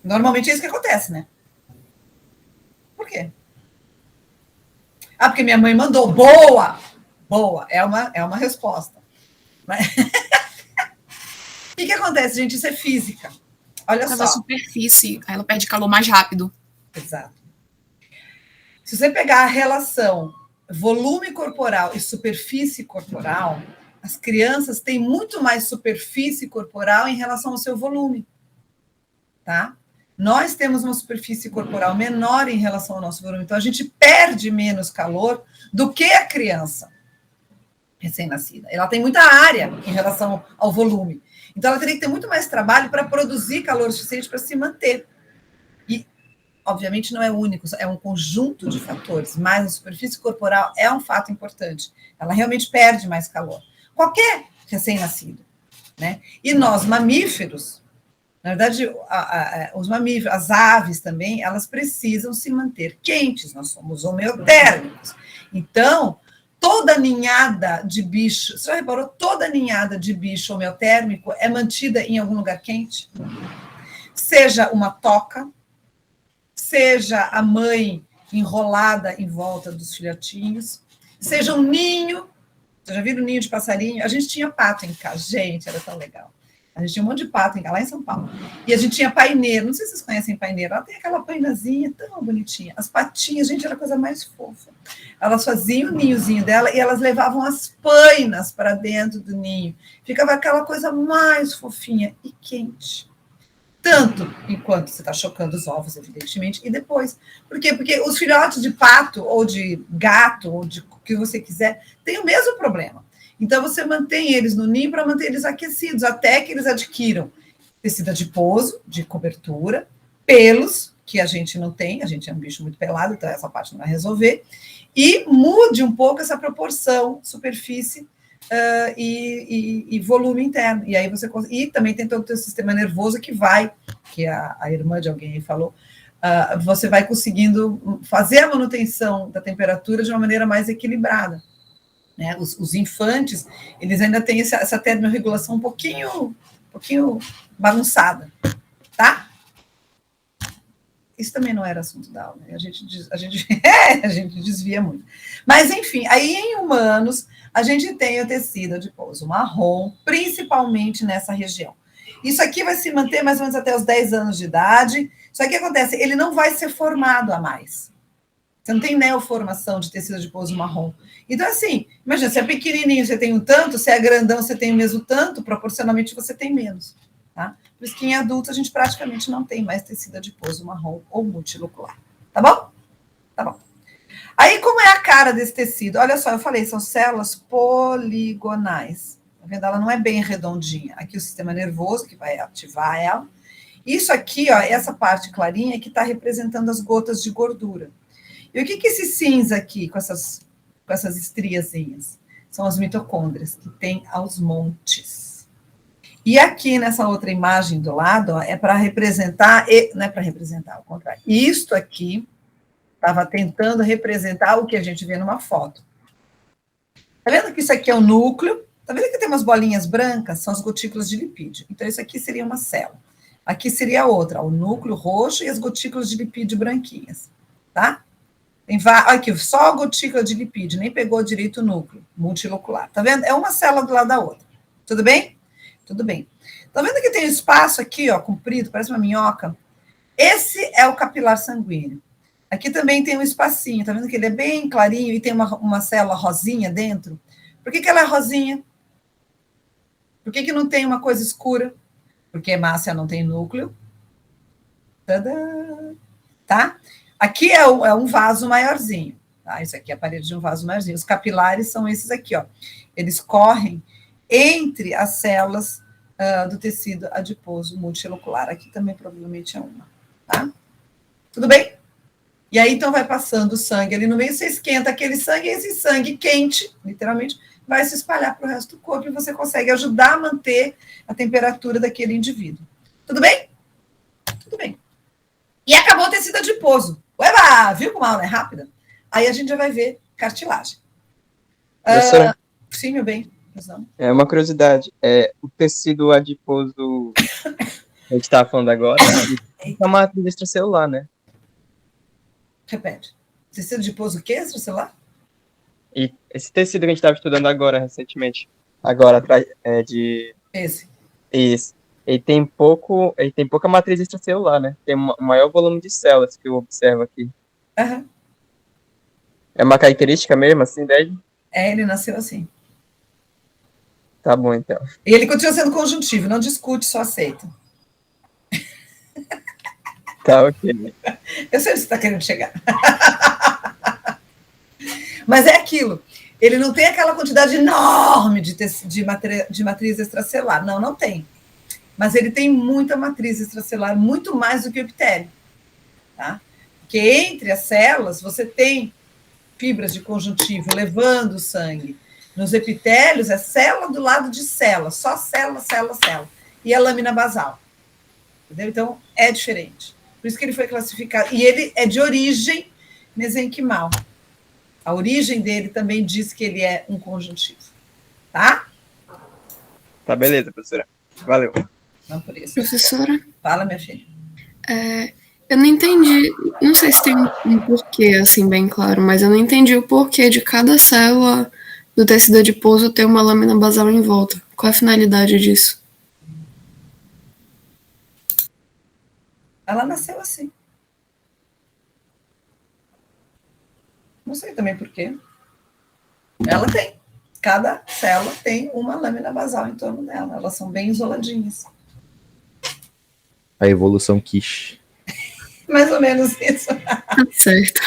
Normalmente é isso que acontece, né? Por quê? Ah, porque minha mãe mandou. Boa! Boa, é uma resposta. Mas... O que acontece, gente? Isso é física. Olha só. A superfície, ela perde calor mais rápido. Exato. Se você pegar a relação volume corporal e superfície corporal, as crianças têm muito mais superfície corporal em relação ao seu volume. Tá? Nós temos uma superfície corporal menor em relação ao nosso volume, então a gente perde menos calor do que a criança recém-nascida. Ela tem muita área em relação ao volume. Então ela teria que ter muito mais trabalho para produzir calor suficiente para se manter. obviamente, não é único, é um conjunto de fatores, mas a superfície corporal é um fato importante. Ela realmente perde mais calor. Qualquer recém-nascido, né? E nós, mamíferos, na verdade, os mamíferos, as aves também, elas precisam se manter quentes, nós somos homeotérmicos. Então, toda ninhada de bicho, você já reparou, toda ninhada de bicho homeotérmico é mantida em algum lugar quente? Seja uma toca, seja a mãe enrolada em volta dos filhotinhos, seja um ninho. Vocês já viram o ninho de passarinho? A gente tinha pato em casa, gente, era tão legal. A gente tinha um monte de pato lá em São Paulo. E a gente tinha paineiro, não sei se vocês conhecem paineiro, ela tem aquela painazinha tão bonitinha. As patinhas, gente, era a coisa mais fofa. Elas faziam o ninhozinho dela e elas levavam as painas para dentro do ninho. Ficava aquela coisa mais fofinha e quente. Tanto enquanto você está chocando os ovos, evidentemente, e depois. Por quê? Porque os filhotes de pato, ou de gato, ou de o que você quiser, têm o mesmo problema. Então, você mantém eles no ninho para manter eles aquecidos, até que eles adquiram tecido adiposo, de cobertura, pelos, que a gente não tem, a gente é um bicho muito pelado, então essa parte não vai resolver, e mude um pouco essa proporção, superfície e volume interno. E aí você e também tem todo o teu sistema nervoso que vai, que a irmã de alguém aí falou, você vai conseguindo fazer a manutenção da temperatura de uma maneira mais equilibrada. Né? Os infantes, eles ainda têm essa termorregulação um pouquinho bagunçada, tá? Isso também não era assunto da aula, né? a gente desvia muito. Mas, enfim, aí em humanos, a gente tem o tecido adiposo marrom, principalmente nessa região. Isso aqui vai se manter mais ou menos até os 10 anos de idade. Só que o que acontece? Ele não vai ser formado a mais. Você não tem neoformação de tecido adiposo marrom. Então, assim, imagina, se é pequenininho, você tem um tanto, se é grandão, você tem o mesmo tanto, proporcionalmente você tem menos. Tá? Por isso que em adulto a gente praticamente não tem mais tecido adiposo marrom ou multilocular. Tá bom? Tá bom. Aí, como é a cara desse tecido? Olha só, eu falei, são células poligonais. Tá vendo? Ela não é bem redondinha. Aqui o sistema nervoso, que vai ativar ela. Isso aqui, ó, essa parte clarinha, que está representando as gotas de gordura. E o que é esse cinza aqui, com essas estriazinhas? São as mitocôndrias, que tem aos montes. E aqui, nessa outra imagem do lado, ó, é para representar, não é para representar, ao contrário. Isto aqui estava tentando representar o que a gente vê numa foto. Tá vendo que isso aqui é o núcleo? Tá vendo que tem umas bolinhas brancas? São as gotículas de lipídio. Então, isso aqui seria uma célula. Aqui seria a outra, ó, o núcleo roxo e as gotículas de lipídio branquinhas. Tá? Aqui, só a gotícula de lipídio, nem pegou direito o núcleo multilocular. Tá vendo? É uma célula do lado da outra. Tudo bem? Tudo bem. Tá vendo que tem um espaço aqui, ó, comprido, parece uma minhoca? Esse é o capilar sanguíneo. Aqui também tem um espacinho, tá vendo que ele é bem clarinho e tem uma célula rosinha dentro? Por que ela é rosinha? Por que não tem uma coisa escura? Porque hemácia não tem núcleo. Tadã! Tá? Aqui é um vaso maiorzinho, tá? Isso aqui é a parede de um vaso maiorzinho. Os capilares são esses aqui, ó. Eles correm entre as células do tecido adiposo multilocular. Aqui também provavelmente é uma, tá? Tudo bem? E aí, então, vai passando o sangue ali no meio, você esquenta aquele sangue, e esse sangue quente, literalmente, vai se espalhar para o resto do corpo e você consegue ajudar a manter a temperatura daquele indivíduo. Tudo bem? Tudo bem. E acabou o tecido adiposo. Ueba! Viu como a aula é rápida? Aí a gente já vai ver cartilagem. Professora? Sim, meu bem. É uma curiosidade. O tecido adiposo que a gente estava falando agora é uma matriz extracelular, né? Repete. Tecido adiposo o quê? Extracelular? E esse tecido que a gente estava estudando agora, recentemente, agora, de... Esse. Isso. Ele tem pouca matriz extracelular, né? Tem um maior volume de células que eu observo aqui. Uhum. É uma característica mesmo, assim, dele? Ele nasceu assim. Tá bom, então. E ele continua sendo conjuntivo, não discute, só aceita. Tá, ok. Eu sei onde você está querendo chegar. Mas é aquilo. Ele não tem aquela quantidade enorme de matriz extracelular. Não tem. Mas ele tem muita matriz extracelular, muito mais do que o epitélio. Tá? Porque entre as células você tem fibras de conjuntivo levando o sangue. Nos epitélios é célula do lado de célula, só célula, célula, célula. E a lâmina basal. Entendeu? Então, é diferente. Por isso que ele foi classificado. E ele é de origem mesenquimal. A origem dele também diz que ele é um conjuntivo. Tá? Tá, beleza, professora. Valeu. Não por isso. Professora, Fala, minha filha. eu não entendi, não sei se tem um porquê, assim, bem claro, mas eu não entendi o porquê de cada célula do tecido adiposo ter uma lâmina basal em volta. Qual é a finalidade disso? Ela nasceu assim. Não sei também por quê. Ela tem. Cada célula tem uma lâmina basal em torno dela. Elas são bem isoladinhas. A evolução quis. Mais ou menos isso. Certo.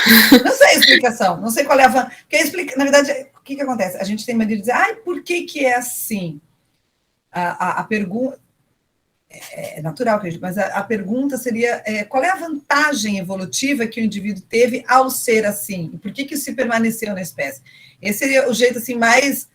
Não sei a explicação. Não sei qual é a... Na verdade, o que acontece? A gente tem mania de dizer, por que é assim? A pergunta... É natural, mas a pergunta seria qual é a vantagem evolutiva que o indivíduo teve ao ser assim? E por que isso se permaneceu na espécie? Esse seria o jeito assim, mais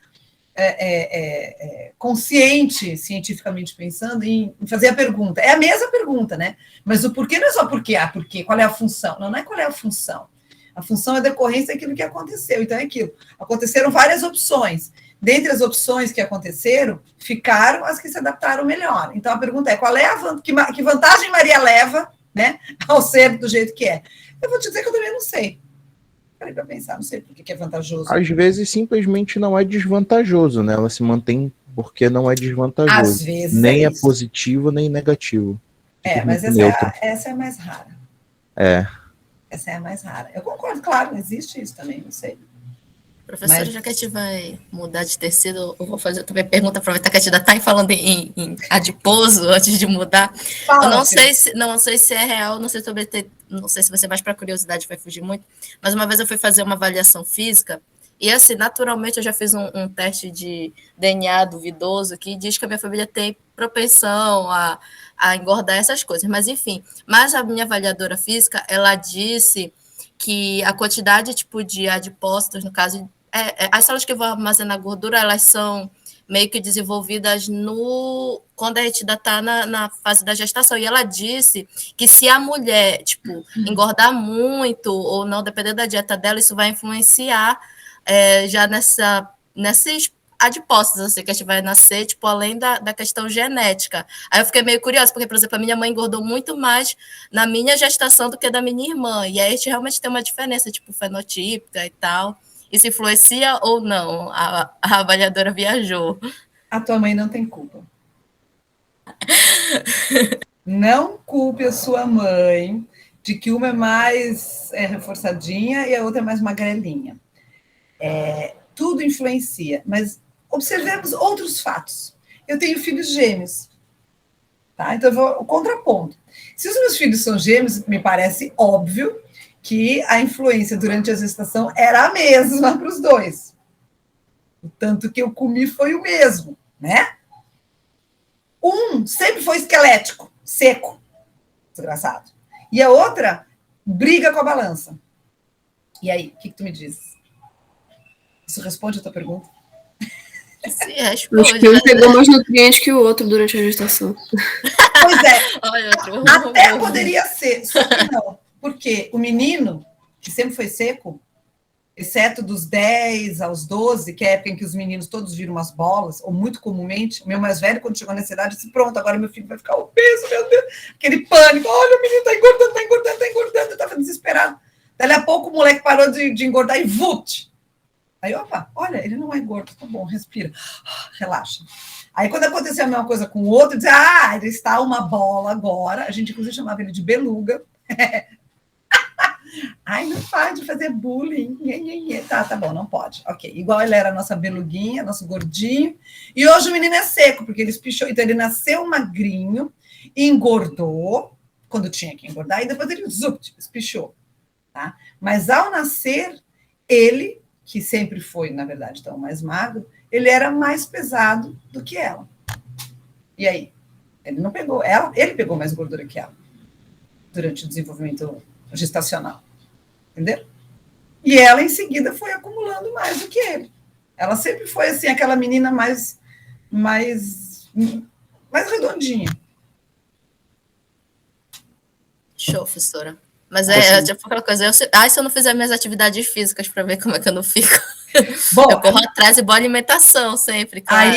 consciente, cientificamente pensando, em fazer a pergunta. É a mesma pergunta, né? Mas o porquê não é só porquê, porquê, qual é a função? Não é qual é a função. A função é decorrência daquilo que aconteceu. Então, é aquilo. Aconteceram várias opções. Dentre as opções que aconteceram, ficaram as que se adaptaram melhor. Então, a pergunta é, qual é que vantagem Maria leva, né, ao ser do jeito que é? Eu vou te dizer que eu também não sei. Parei para pensar, não sei por que é vantajoso. Às vezes, simplesmente não é desvantajoso, né? Ela se mantém porque não é desvantajoso. Às vezes nem é é isso. positivo, nem negativo. Mas essa é a mais rara. Essa é a mais rara. Eu concordo, claro, existe isso também, não sei. Professora, já que a gente vai mudar de tecido, eu vou fazer também pergunta, aproveitar que a gente ainda está falando em adiposo antes de mudar. Fala, eu não sei se é real, não sei se vai ser mais para curiosidade, vai fugir muito, mas uma vez eu fui fazer uma avaliação física e, assim, naturalmente eu já fiz um teste de DNA duvidoso que diz que a minha família tem propensão a engordar essas coisas, mas enfim. Mas a minha avaliadora física, ela disse que a quantidade tipo de adipócitos, no caso, as células que vão armazenar gordura, elas são meio que desenvolvidas quando a gente ainda está na fase da gestação. E ela disse que se a mulher, tipo, engordar muito ou não, dependendo da dieta dela, isso vai influenciar já nesses adipócitos, assim, que a gente vai nascer, tipo, além da questão genética. Aí eu fiquei meio curiosa, porque, por exemplo, a minha mãe engordou muito mais na minha gestação do que da minha irmã, e aí a gente realmente tem uma diferença, tipo, fenotípica e tal. Isso influencia ou não? A avaliadora viajou. A tua mãe não tem culpa. Não culpe a sua mãe de que uma é mais reforçadinha e a outra é mais magrelinha. Tudo influencia, mas observemos outros fatos. Eu tenho filhos gêmeos, tá? Então eu vou o contraponto. Se os meus filhos são gêmeos, me parece óbvio que a influência durante a gestação era a mesma para os dois. O tanto que eu comi foi o mesmo, né? Um sempre foi esquelético, seco, desgraçado. E a outra briga com a balança. E aí, o que tu me diz? Isso responde a tua pergunta? Se responde. Acho que um pegou mais nutrientes que o outro durante a gestação. Pois é. Até poderia ser, só que não. Porque o menino, que sempre foi seco, exceto dos 10 aos 12, que é a época em que os meninos todos viram umas bolas, ou muito comumente, o meu mais velho, quando chegou nessa idade, disse, pronto, agora meu filho vai ficar obeso, meu Deus. Aquele pânico, olha, o menino está engordando, eu estava desesperado. Daí a pouco o moleque parou de engordar e vult. Aí, opa, olha, ele não é gordo, tá bom, respira, relaxa. Aí, quando aconteceu a mesma coisa com o outro, dizia, ele está uma bola agora. A gente, inclusive, chamava ele de beluga. Ai, não pode fazer bullying. Tá bom, não pode. Ok, igual ele era a nossa beluguinha, nosso gordinho. E hoje o menino é seco, porque ele espichou. Então, ele nasceu magrinho, engordou, quando tinha que engordar, e depois ele espichou. Tá? Mas, ao nascer, ele... que sempre foi, na verdade, tão mais magro, ele era mais pesado do que ela. E aí? Ele não pegou ela, ele pegou mais gordura que ela durante o desenvolvimento gestacional. Entendeu? E ela, em seguida, foi acumulando mais do que ele. Ela sempre foi, assim, aquela menina mais redondinha. Show, professora. Mas é tipo aquela coisa, se eu não fizer minhas atividades físicas para ver como é que eu não fico. Bom, eu corro atrás e boa alimentação sempre, claro.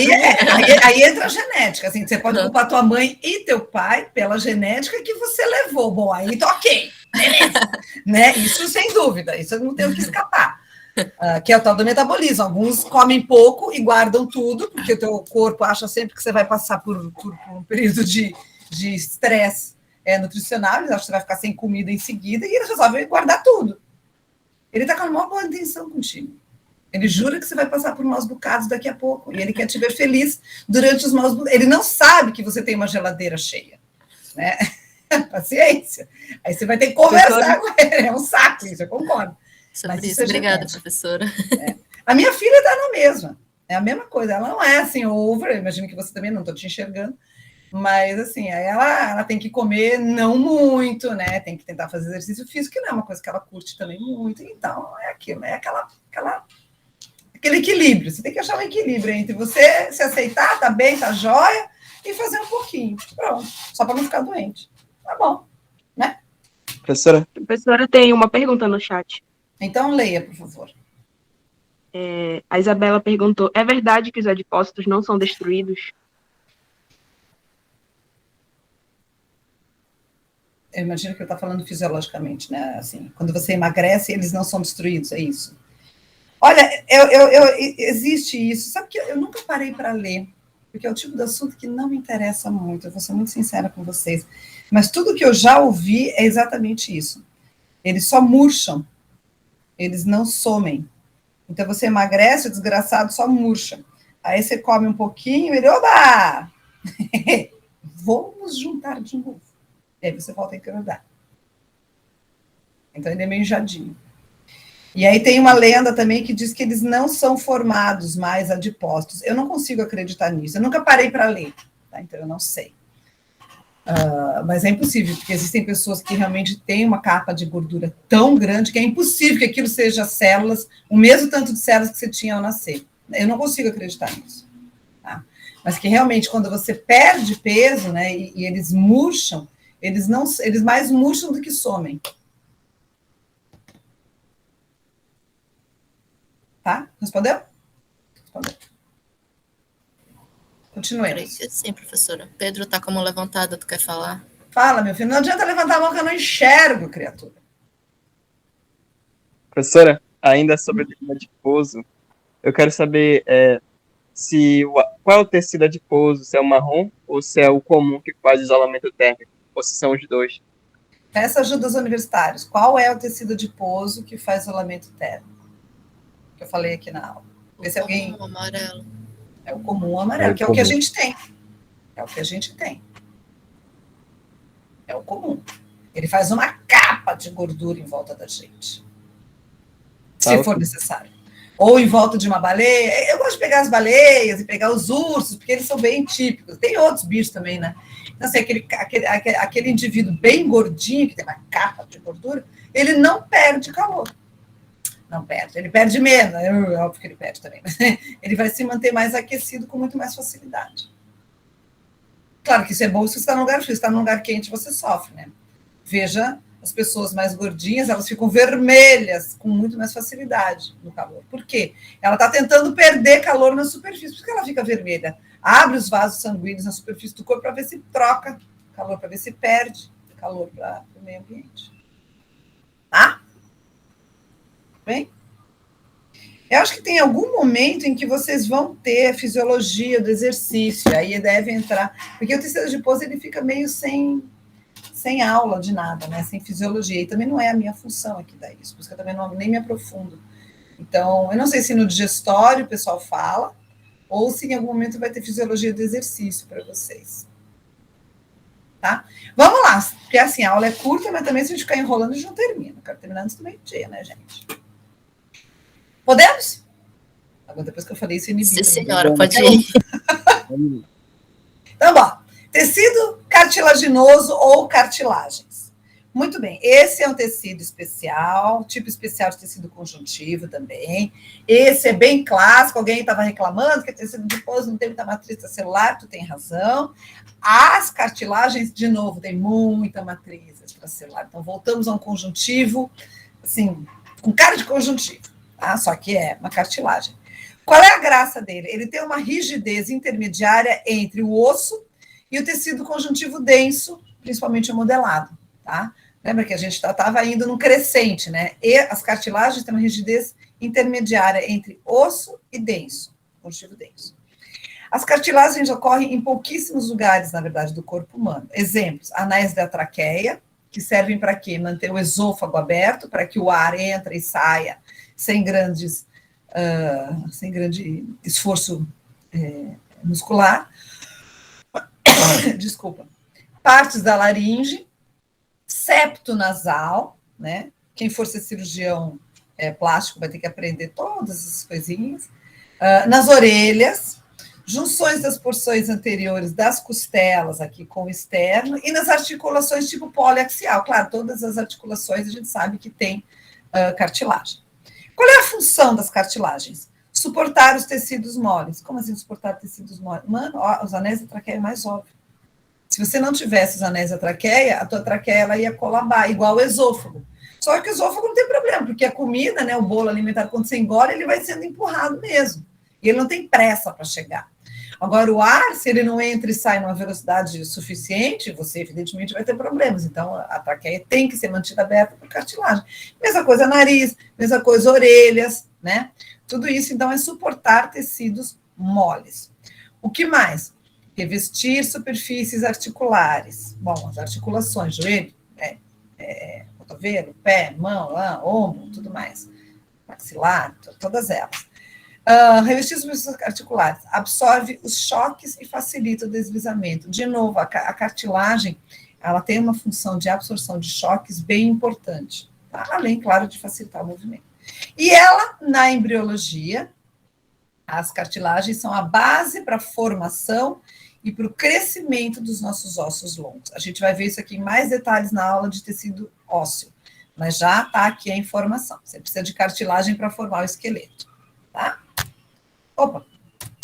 Aí entra a genética, assim, você pode culpar tua mãe e teu pai pela genética que você levou. Bom, aí tá ok, beleza. Né? Isso sem dúvida, isso não tem o que escapar. Que é o tal do metabolismo. Alguns comem pouco e guardam tudo, porque o teu corpo acha sempre que você vai passar por um período de estresse nutricional, eles acham que você vai ficar sem comida em seguida, e ele resolve guardar tudo. Ele está com uma boa intenção contigo. Ele jura que você vai passar por maus bocados daqui a pouco, e ele quer te ver feliz durante os maus bocados. Ele não sabe que você tem uma geladeira cheia, né? Paciência. Aí você vai ter que conversar com ele, é um saco, isso, eu concordo. Sobre isso, obrigada, professora. A minha filha está na mesma, é a mesma coisa, ela não é assim, over, eu imagino que você também não estou te enxergando, mas, assim, aí ela tem que comer não muito, né? Tem que tentar fazer exercício físico, que não é uma coisa que ela curte também muito. Então, é aquilo, é aquele equilíbrio. Você tem que achar um equilíbrio entre você se aceitar, tá bem, tá jóia, e fazer um pouquinho. Pronto, só para não ficar doente. Tá bom, né? Professora? A professora tem uma pergunta no chat. Então, leia, por favor. A Isabela perguntou, é verdade que os adipócitos não são destruídos? Eu imagino que ele está falando fisiologicamente, né? Assim, quando você emagrece, eles não são destruídos, é isso. Olha, existe isso. Sabe que eu nunca parei para ler, porque é o tipo de assunto que não me interessa muito, eu vou ser muito sincera com vocês. Mas tudo que eu já ouvi é exatamente isso. Eles só murcham, eles não somem. Então você emagrece, o desgraçado só murcha. Aí você come um pouquinho, ele, oba! Vamos juntar de novo. E aí você volta a engordar. Então ele é meio enjadinho. E aí tem uma lenda também que diz que eles não são formados mais adipócitos. Eu não consigo acreditar nisso. Eu nunca parei para ler, tá? Então eu não sei. Mas é impossível, porque existem pessoas que realmente têm uma capa de gordura tão grande que é impossível que aquilo seja células, o mesmo tanto de células que você tinha ao nascer. Eu não consigo acreditar nisso. Tá? Mas que realmente quando você perde peso, né, e eles murcham, eles mais murcham do que somem. Tá? Respondeu? Respondeu. Continuemos. Sim, professora. Pedro está com a mão levantada, tu quer falar? Fala, meu filho. Não adianta levantar a mão que eu não enxergo, criatura. Professora, ainda sobre o tecido adiposo, eu quero saber qual é o tecido adiposo, se é o marrom ou se é o comum que faz isolamento térmico, ou se são os dois. Essa ajuda os universitários. Qual é o tecido adiposo que faz isolamento térmico? Que eu falei aqui na aula. Vê se alguém... amarelo. É o comum amarelo, que é o que a gente tem. É o que a gente tem. É o comum. Ele faz uma capa de gordura em volta da gente. Se for necessário. Ou em volta de uma baleia. Eu gosto de pegar as baleias e pegar os ursos, porque eles são bem típicos. Tem outros bichos também, né? Então, assim, aquele indivíduo bem gordinho, que tem uma capa de gordura, ele não perde calor. Não perde, ele perde menos, é óbvio que ele perde também, mas ele vai se manter mais aquecido com muito mais facilidade. Claro que isso é bom se você está num lugar frio, se está num lugar quente, você sofre, né? Veja, as pessoas mais gordinhas, elas ficam vermelhas com muito mais facilidade no calor. Por quê? Ela está tentando perder calor na superfície, por que ela fica vermelha? Abre os vasos sanguíneos na superfície do corpo para ver se troca calor, para ver se perde calor para o meio ambiente. Tá? Bem? Eu acho que tem algum momento em que vocês vão ter a fisiologia do exercício, aí deve entrar, porque o tecido adiposo ele fica meio sem aula de nada, né? Sem fisiologia, e também não é a minha função aqui dar isso, por isso que eu também nem me aprofundo. Então, eu não sei se no digestório o pessoal fala, ou se em algum momento vai ter fisiologia do exercício para vocês. Tá? Vamos lá, porque assim, a aula é curta, mas também se a gente ficar enrolando, a gente não termina. Eu quero terminar antes do meio-dia, né, gente? Podemos? Agora, depois que eu falei isso, inibido. Sim, senhora, pode ir. Então, bom. Tecido cartilaginoso ou cartilagens. Muito bem, esse é um tecido especial, tipo especial de tecido conjuntivo também. Esse é bem clássico, alguém estava reclamando que tecido adiposo não tem muita matriz extracelular, tu tem razão. As cartilagens, de novo, tem muita matriz extracelular. Então, voltamos a um conjuntivo, assim, com cara de conjuntivo, tá? Só que é uma cartilagem. Qual é a graça dele? Ele tem uma rigidez intermediária entre o osso e o tecido conjuntivo denso, principalmente o modelado, tá? Lembra que a gente estava indo num crescente, né? E as cartilagens têm uma rigidez intermediária entre osso e denso, conjuntivo denso. As cartilagens ocorrem em pouquíssimos lugares, na verdade, do corpo humano. Exemplos, anéis da traqueia, que servem para quê? Manter o esôfago aberto, para que o ar entre e saia sem grande esforço muscular. Desculpa. Partes da laringe, septo nasal, né? Quem for ser cirurgião plástico vai ter que aprender todas essas coisinhas. Nas orelhas, junções das porções anteriores das costelas aqui com o externo e nas articulações tipo poliaxial. Claro, todas as articulações a gente sabe que tem cartilagem. Qual é a função das cartilagens? Suportar os tecidos moles. Como assim suportar tecidos moles? Mano, ó, os anéis da traqueia é mais óbvio. Se você não tivesse os anéis da traqueia, a tua traqueia ela ia colabar, igual o esôfago. Só que o esôfago não tem problema, porque a comida, né, o bolo alimentar, quando você engole, ele vai sendo empurrado mesmo. E ele não tem pressa para chegar. Agora, o ar, se ele não entra e sai numa velocidade suficiente, você, evidentemente, vai ter problemas. Então, a traqueia tem que ser mantida aberta por cartilagem. Mesma coisa nariz, mesma coisa orelhas, né? Tudo isso, então, é suportar tecidos moles. O que mais? Revestir superfícies articulares. Bom, as articulações, joelho, cotovelo, pé, mão, ombro, tudo mais. Maxilar, todas elas. Revestir superfícies articulares. Absorve os choques e facilita o deslizamento. De novo, a cartilagem, ela tem uma função de absorção de choques bem importante. Tá? Além, claro, de facilitar o movimento. E ela, na embriologia, as cartilagens são a base para a formação e para o crescimento dos nossos ossos longos. A gente vai ver isso aqui em mais detalhes na aula de tecido ósseo, mas já está aqui a informação. Você precisa de cartilagem para formar o esqueleto, tá? Opa!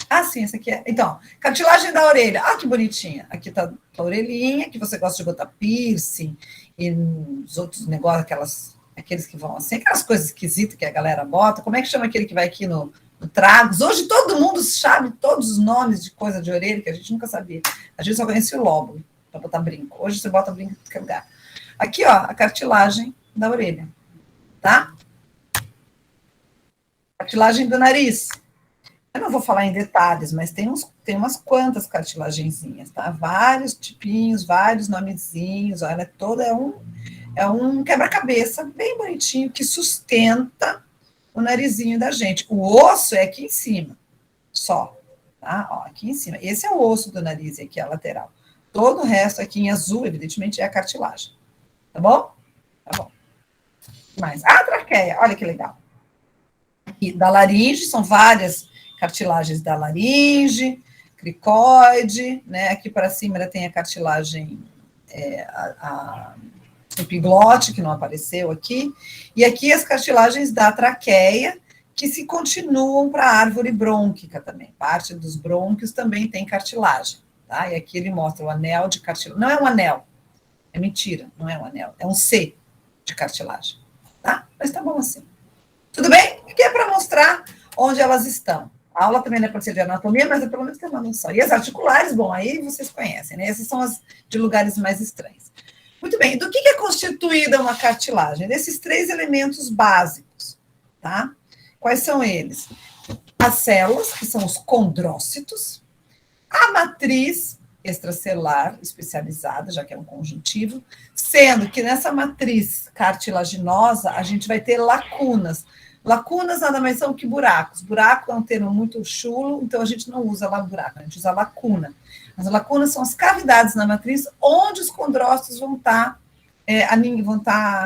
Ah, sim, essa aqui é. Então, cartilagem da orelha. Ah, que bonitinha. Aqui está a orelhinha, que você gosta de botar piercing e os outros negócios, aqueles que vão assim, aquelas coisas esquisitas que a galera bota. Como é que chama aquele que vai aqui no tragos? Hoje todo mundo sabe todos os nomes de coisa de orelha que a gente nunca sabia. A gente só conhecia o lóbulo para botar brinco. Hoje você bota brinco em qualquer lugar. Aqui, ó, a cartilagem da orelha, tá? Cartilagem do nariz. Eu não vou falar em detalhes, mas tem umas quantas cartilagenzinhas, tá? Vários tipinhos, vários nomezinhos. Olha, toda é um quebra-cabeça bem bonitinho que sustenta o narizinho da gente. O osso é aqui em cima, só, tá? Ó, aqui em cima. Esse é o osso do nariz, aqui é a lateral. Todo o resto aqui em azul, evidentemente, é a cartilagem. Tá bom? Tá bom. Mais. A traqueia, olha que legal. Aqui, da laringe, são várias cartilagens da laringe, cricoide, né? Aqui para cima ela tem a cartilagem, epiglote, que não apareceu aqui, e aqui as cartilagens da traqueia, que se continuam para a árvore brônquica também. Parte dos brônquios também tem cartilagem, tá? E aqui ele mostra o anel de cartilagem. Não é um anel, é mentira, não é um anel, é um C de cartilagem, tá? Mas tá bom assim. Tudo bem? Aqui é para mostrar onde elas estão. A aula também não é para ser de anatomia, mas é pelo menos ter uma noção. E as articulares, bom, aí vocês conhecem, né? Essas são as de lugares mais estranhos. Muito bem, do que é constituída uma cartilagem? Desses 3 elementos básicos, tá? Quais são eles? As células, que são os condrócitos, a matriz extracelular especializada, já que é um conjuntivo, sendo que nessa matriz cartilaginosa a gente vai ter lacunas. Lacunas nada mais são que buracos. Buraco é um termo muito chulo, então a gente não usa lá buraco, a gente usa lacuna. As lacunas são as cavidades na matriz onde os condrócitos vão estar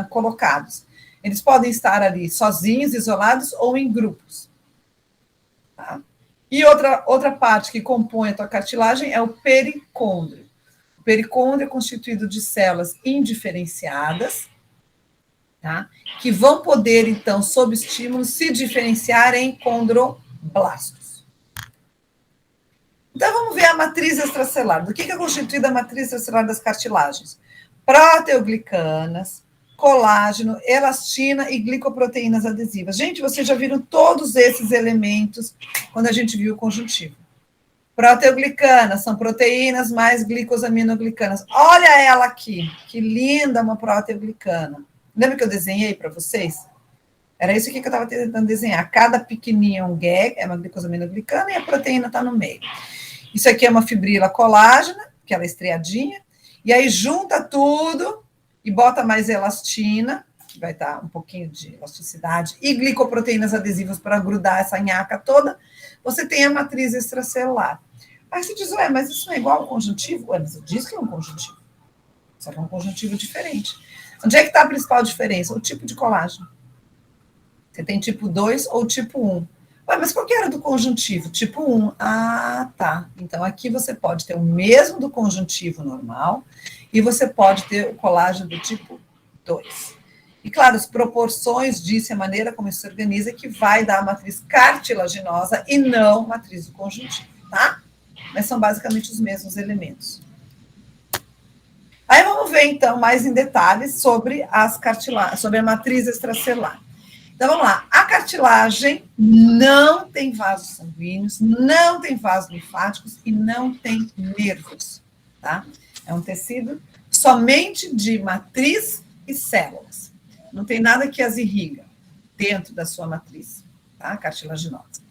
colocados. Eles podem estar ali sozinhos, isolados ou em grupos. Tá? E outra parte que compõe a tua cartilagem é o pericôndrio. O pericôndrio é constituído de células indiferenciadas, tá? Que vão poder, então, sob estímulo, se diferenciar em condroblastos. Então, vamos ver a matriz extracelular. Do que é constituída a matriz extracelular das cartilagens? Proteoglicanas, colágeno, elastina e glicoproteínas adesivas. Gente, vocês já viram todos esses elementos quando a gente viu o conjuntivo. Proteoglicanas são proteínas mais glicosaminoglicanas. Olha ela aqui, que linda uma proteoglicana. Lembra que eu desenhei para vocês? Era isso aqui que eu estava tentando desenhar. Cada pequenininho é um GAG, é uma glicosaminoglicana, e a proteína está no meio. Isso aqui é uma fibrila colágena, que ela é estriadinha, e aí junta tudo e bota mais elastina, que vai estar um pouquinho de elasticidade, e glicoproteínas adesivas para grudar essa nhaca toda, você tem a matriz extracelular. Aí você diz, ué, mas isso não é igual ao conjuntivo? Ué, mas eu disse que é um conjuntivo. Só que é um conjuntivo diferente. Onde é que está a principal diferença? O tipo de colágeno. Você tem tipo 2 ou tipo 1. Ué, mas qual que era do conjuntivo? Tipo 1. Ah, tá. Então, aqui você pode ter o mesmo do conjuntivo normal e você pode ter o colágeno do tipo 2. E, claro, as proporções disso, a maneira como isso se organiza, que vai dar a matriz cartilaginosa e não matriz do conjuntivo, tá? Mas são basicamente os mesmos elementos. Aí vamos ver, então, mais em detalhes sobre sobre a matriz extracelular. Então, vamos lá. A cartilagem não tem vasos sanguíneos, não tem vasos linfáticos e não tem nervos, tá? É um tecido somente de matriz e células. Não tem nada que as irriga dentro da sua matriz, tá? Cartilaginosa.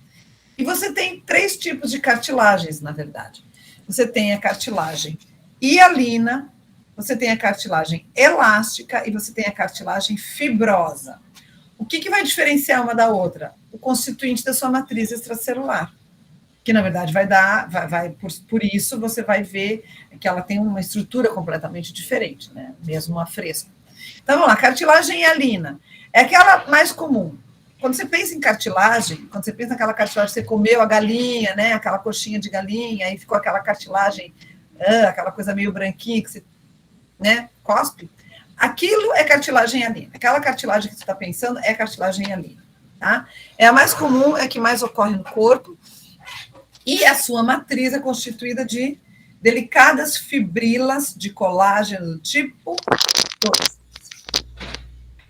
E você tem 3 tipos de cartilagens, na verdade. Você tem a cartilagem hialina, você tem a cartilagem elástica e você tem a cartilagem fibrosa. O que vai diferenciar uma da outra? O constituinte da sua matriz extracelular, que na verdade por isso você vai ver que ela tem uma estrutura completamente diferente, né? Mesmo a fresca. Então vamos lá, cartilagem hialina é aquela mais comum. Quando você pensa em cartilagem, quando você pensa naquela cartilagem que você comeu a galinha, né? Aquela coxinha de galinha, aí ficou aquela cartilagem, aquela coisa meio branquinha que você, né, cospe. Aquilo é cartilagem hialina. Aquela cartilagem que você está pensando é cartilagem hialina, tá? É a mais comum, é a que mais ocorre no corpo. E a sua matriz é constituída de delicadas fibrilas de colágeno do tipo 2.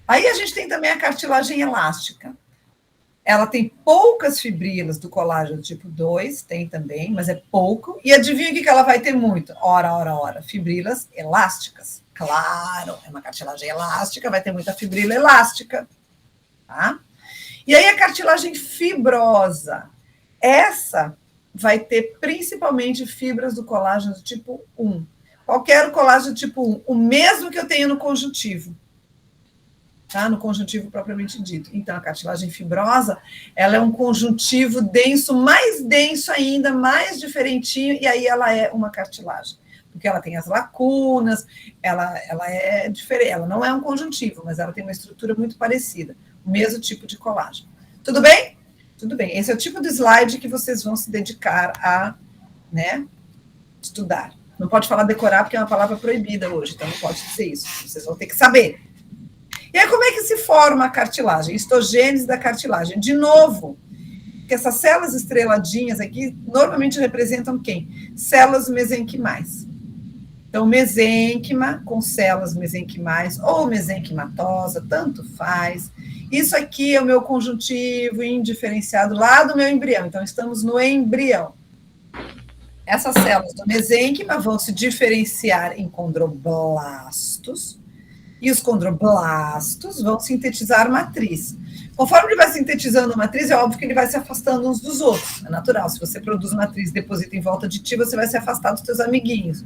Aí a gente tem também a cartilagem elástica. Ela tem poucas fibrilas do colágeno do tipo 2, tem também, mas é pouco. E adivinha o que ela vai ter muito? Ora, fibrilas elásticas. Claro, é uma cartilagem elástica, vai ter muita fibrila elástica, tá? E aí a cartilagem fibrosa, essa vai ter principalmente fibras do colágeno do tipo 1. Qualquer colágeno do tipo 1, o mesmo que eu tenho no conjuntivo, tá? No conjuntivo propriamente dito. Então, a cartilagem fibrosa, ela é um conjuntivo denso, mais denso ainda, mais diferentinho, e aí ela é uma cartilagem. Porque ela tem as lacunas, ela é diferente, ela não é um conjuntivo, mas ela tem uma estrutura muito parecida, o mesmo tipo de colágeno. Tudo bem? Tudo bem. Esse é o tipo de slide que vocês vão se dedicar a, né, estudar. Não pode falar decorar, porque é uma palavra proibida hoje, então não pode dizer isso. Vocês vão ter que saber. E aí, como é que se forma a cartilagem? Histogênese da cartilagem. De novo, porque essas células estreladinhas aqui, normalmente representam quem? Células mesenquimais. Então, mesênquima com células mesenquimais ou mesenquimatosa, tanto faz. Isso aqui é o meu conjuntivo indiferenciado lá do meu embrião. Então, estamos no embrião. Essas células do mesênquima vão se diferenciar em condroblastos e os condroblastos vão sintetizar matriz. Conforme ele vai sintetizando matriz, é óbvio que ele vai se afastando uns dos outros. É natural. Se você produz matriz e deposita em volta de ti, você vai se afastar dos teus amiguinhos.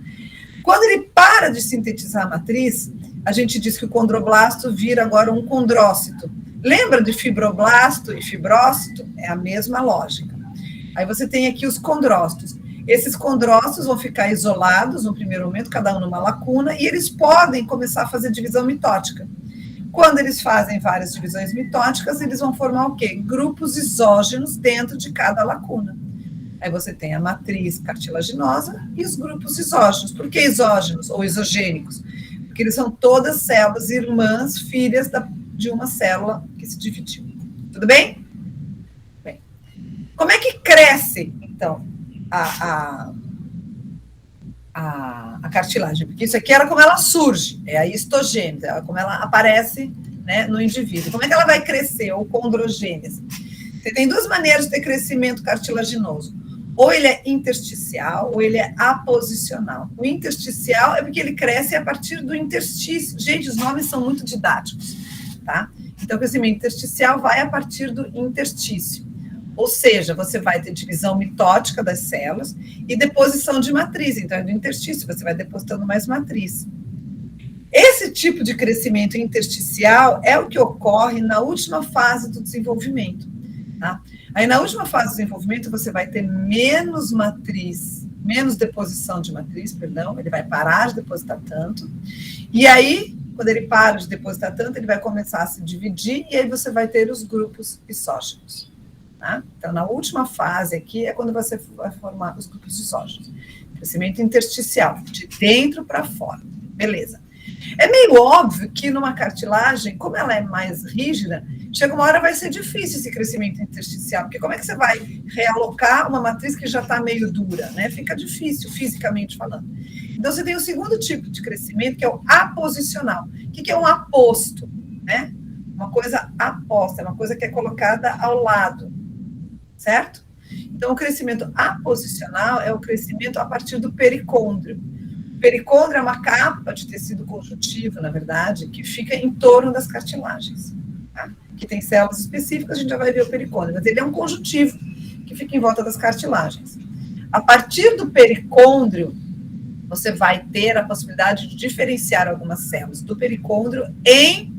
Quando ele para de sintetizar a matriz, a gente diz que o condroblasto vira agora um condrócito. Lembra de fibroblasto e fibrócito? É a mesma lógica. Aí você tem aqui os condrócitos. Esses condrócitos vão ficar isolados no primeiro momento, cada um numa lacuna, e eles podem começar a fazer divisão mitótica. Quando eles fazem várias divisões mitóticas, eles vão formar o quê? Grupos isógenos dentro de cada lacuna. Aí você tem a matriz cartilaginosa e os grupos isógenos. Por que isógenos ou isogênicos? Porque eles são todas células irmãs, filhas de uma célula que se dividiu. Tudo bem? Bem. Como é que cresce, então, a cartilagem? Porque isso aqui era como ela surge, é a histogênese, como ela aparece, né, no indivíduo. Como é que ela vai crescer, ou condrogênese? Você tem duas maneiras de ter crescimento cartilaginoso. Ou ele é intersticial, ou ele é aposicional. O intersticial é porque ele cresce a partir do interstício. Gente, os nomes são muito didáticos, tá? Então, o crescimento intersticial vai a partir do interstício. Ou seja, você vai ter divisão mitótica das células e deposição de matriz. Então, é do interstício, você vai depositando mais matriz. Esse tipo de crescimento intersticial é o que ocorre na última fase do desenvolvimento, tá? Aí, na última fase do desenvolvimento, você vai ter menos matriz, menos deposição de matriz, perdão, ele vai parar de depositar tanto. E aí, quando ele para de depositar tanto, ele vai começar a se dividir, e aí você vai ter os grupos isógenos. Tá? Então, na última fase aqui, é quando você vai formar os grupos isógenos. Crescimento intersticial, de dentro para fora. Beleza. É meio óbvio que numa cartilagem, como ela é mais rígida, chega uma hora vai ser difícil esse crescimento intersticial, porque como é que você vai realocar uma matriz que já está meio dura, né? Fica difícil, fisicamente falando. Então, você tem o segundo tipo de crescimento, que é o aposicional. O que é um aposto, né? Uma coisa aposta, é uma coisa que é colocada ao lado, certo? Então, o crescimento aposicional é o crescimento a partir do pericôndrio. O pericôndrio é uma capa de tecido conjuntivo, na verdade, que fica em torno das cartilagens. Tá? Que tem células específicas, a gente já vai ver o pericôndrio, mas ele é um conjuntivo que fica em volta das cartilagens. A partir do pericôndrio, você vai ter a possibilidade de diferenciar algumas células do pericôndrio em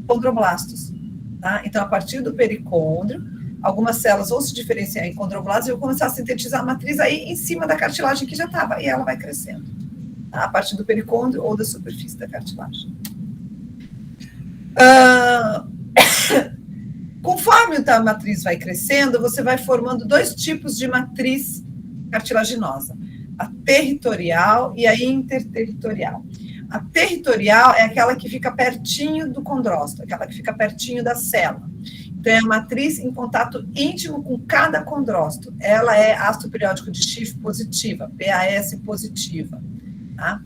condroblastos. Tá? Então, a partir do pericôndrio, algumas células vão se diferenciar em condroblastos e vão começar a sintetizar a matriz aí em cima da cartilagem que já estava, e ela vai crescendo. Tá? A partir do pericôndrio ou da superfície da cartilagem. Conforme a matriz vai crescendo, você vai formando dois tipos de matriz cartilaginosa. A territorial e a interterritorial. A territorial é aquela que fica pertinho do condrócito, aquela que fica pertinho da célula. Então, é a matriz em contato íntimo com cada condrócito. Ela é ácido periódico de Schiff positiva, PAS positiva, tá?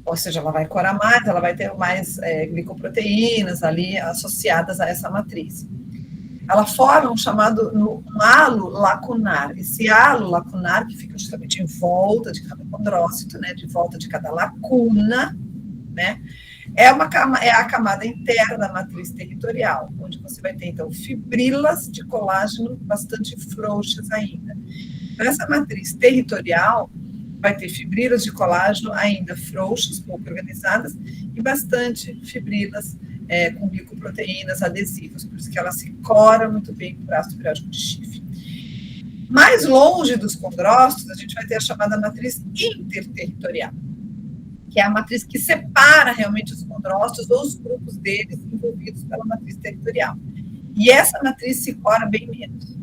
Ou seja, ela vai corar mais, ela vai ter mais glicoproteínas ali associadas a essa matriz. Ela forma um chamado um halo lacunar. Esse halo lacunar, que fica justamente em volta de cada condrócito, né, de volta de cada lacuna, né, é a camada interna da matriz territorial, onde você vai ter, então, fibrilas de colágeno bastante frouxas ainda. Então, essa matriz territorial vai ter fibrilas de colágeno ainda frouxas, pouco organizadas, e bastante fibrilas com glicoproteínas adesivas, por isso que ela se cora muito bem por ácido periódico de Schiff. Mais longe dos condrócitos, a gente vai ter a chamada matriz interterritorial, que é a matriz que separa realmente os condrócitos ou os grupos deles envolvidos pela matriz territorial. E essa matriz se cora bem menos.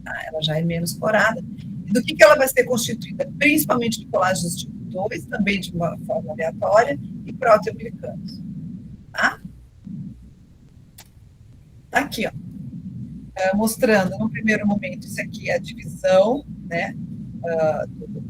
Tá? Ela já é menos corada. E do que ela vai ser constituída? Principalmente de colágenos tipo 2, também de uma forma aleatória, e proteoglicanos. Tá? Tá aqui, ó. Mostrando, no primeiro momento, isso aqui é a divisão, né, do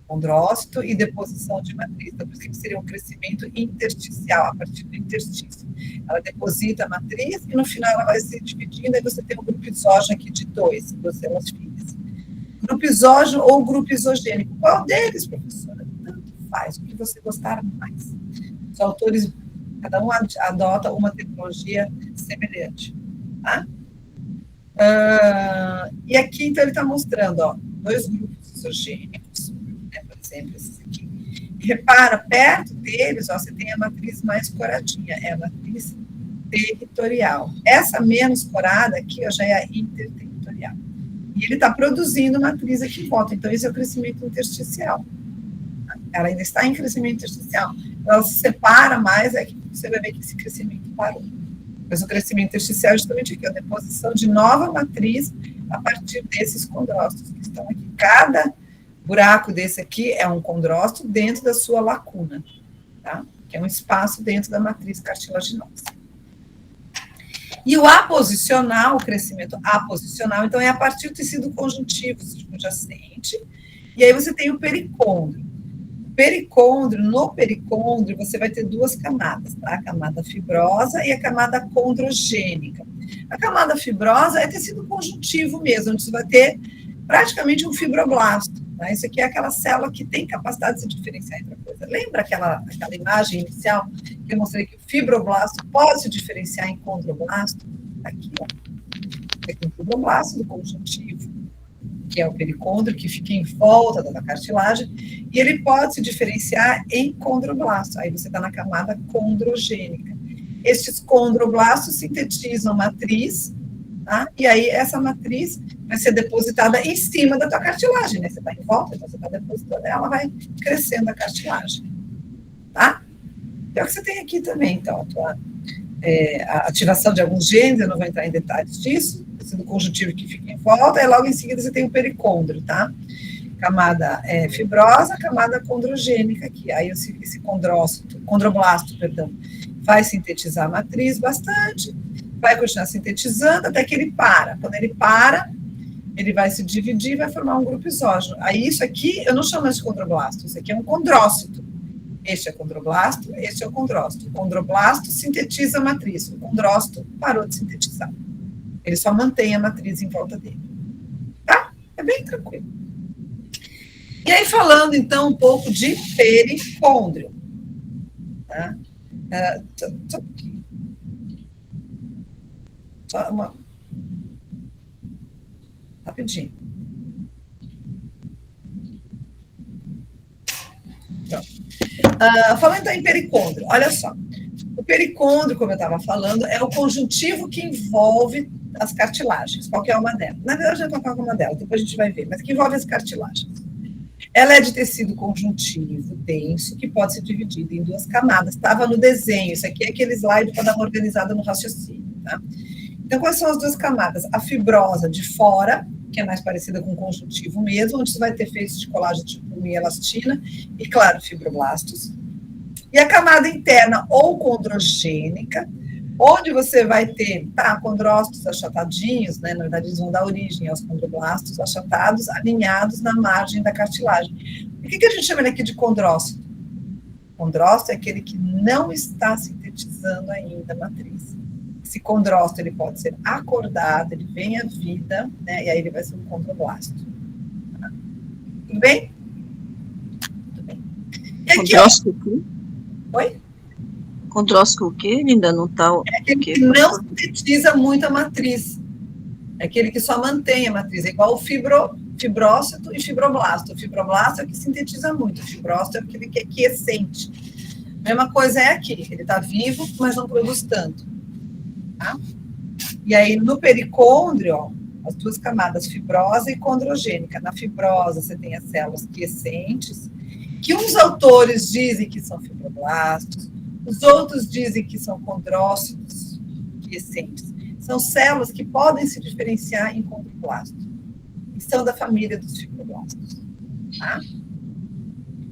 condrócito e deposição de matriz. Então, por isso que seria um crescimento intersticial, a partir do interstício. Ela deposita a matriz e, no final, ela vai se dividindo, aí você tem um grupo isógeno aqui de duas células filhas. Grupo isógeno ou grupo isogênico. Qual deles, professora? Tanto faz, o que você gostar mais. Os autores, cada um adota uma tecnologia semelhante, tá? E aqui, então, ele está mostrando, ó, dois grupos isogênicos, né, por exemplo, esses aqui. E repara, perto deles, ó, você tem a matriz mais coradinha, é a matriz territorial. Essa menos corada aqui, ó, já é a interterritorial. E ele está produzindo matriz aqui em volta, então esse é o crescimento intersticial. Ela ainda está em crescimento intersticial. Ela se separa mais, é que você vai ver que esse crescimento parou. Mas o crescimento intersticial é justamente aqui, a deposição de nova matriz a partir desses condrócitos que estão aqui. Cada buraco desse aqui é um condrócito dentro da sua lacuna, tá? Que é um espaço dentro da matriz cartilaginosa. E o aposicional, o crescimento aposicional, então é a partir do tecido conjuntivo subjacente, e aí você tem o pericôndrio. No pericôndrio, você vai ter duas camadas, tá? A camada fibrosa e a camada condrogênica. A camada fibrosa é tecido conjuntivo mesmo, onde você vai ter praticamente um fibroblasto. Tá? Isso aqui é aquela célula que tem capacidade de se diferenciar entre a coisa. Lembra aquela imagem inicial que eu mostrei que o fibroblasto pode se diferenciar em condroblasto? Aqui, ó. Aqui o fibroblasto do conjuntivo, que é o pericôndrio, que fica em volta da cartilagem, e ele pode se diferenciar em condroblasto. Aí você está na camada condrogênica. Estes condroblastos sintetizam matriz, tá? E aí essa matriz vai ser depositada em cima da tua cartilagem, né? Você está em volta, então você está depositando, ela vai crescendo a cartilagem, tá? É o que você tem aqui também, então, a ativação de alguns genes, eu não vou entrar em detalhes disso, tecido conjuntivo que fica em volta, e logo em seguida você tem o pericôndrio, tá? Camada fibrosa, camada condrogênica aqui. Aí esse condroblasto, vai sintetizar a matriz bastante, vai continuar sintetizando até que ele para. Quando ele para, ele vai se dividir e vai formar um grupo isógeno. Aí isso aqui, eu não chamo de condroblasto, isso aqui é um condrócito. Este é condroblasto, este é o condrócito. O condroblasto sintetiza a matriz, o condrócito parou de sintetizar. Ele só mantém a matriz em volta dele. Tá? É bem tranquilo. E aí, falando, então, um pouco de pericôndrio. Tá? Só uma... Rapidinho. Falando então em pericôndrio, olha só. O pericôndrio, como eu estava falando, é o conjuntivo que envolve as cartilagens, qualquer uma delas. Na verdade, não é qualquer uma delas, depois a gente vai ver, mas que envolve as cartilagens. Ela é de tecido conjuntivo denso, que pode ser dividido em duas camadas. Estava no desenho, isso aqui é aquele slide para dar uma organizada no raciocínio, tá? Então, quais são as duas camadas? A fibrosa de fora, que é mais parecida com o conjuntivo mesmo, onde você vai ter feitos de colágeno tipo mielastina e, claro, fibroblastos. E a camada interna ou condrogênica, onde você vai ter condrócitos achatadinhos, né? Na verdade, eles vão dar origem aos condroblastos achatados, alinhados na margem da cartilagem. Por que a gente chama ele aqui de condrócito? Condrócito é aquele que não está sintetizando ainda a matriz. Esse condrócito, ele pode ser acordado, ele vem à vida, né? E aí ele vai ser um condroblasto. Tá? Tudo bem? Tudo bem. E aqui, condrócito o quê? Oi? Condrócito o quê? Ele ainda não está... É aquele que não sintetiza muito a matriz. É aquele que só mantém a matriz. É igual o fibrócito e fibroblasto. O fibroblasto é o que sintetiza muito. O fibrócito é aquele que é quiescente. A mesma coisa é aqui. Ele está vivo, mas não produz tanto. Tá? E aí, no pericôndrio, ó, as duas camadas, fibrosa e condrogênica. Na fibrosa, você tem as células quiescentes, que uns autores dizem que são fibroblastos, os outros dizem que são condrócitos quiescentes. São células que podem se diferenciar em condroblasto. E são da família dos fibroblastos. Tá?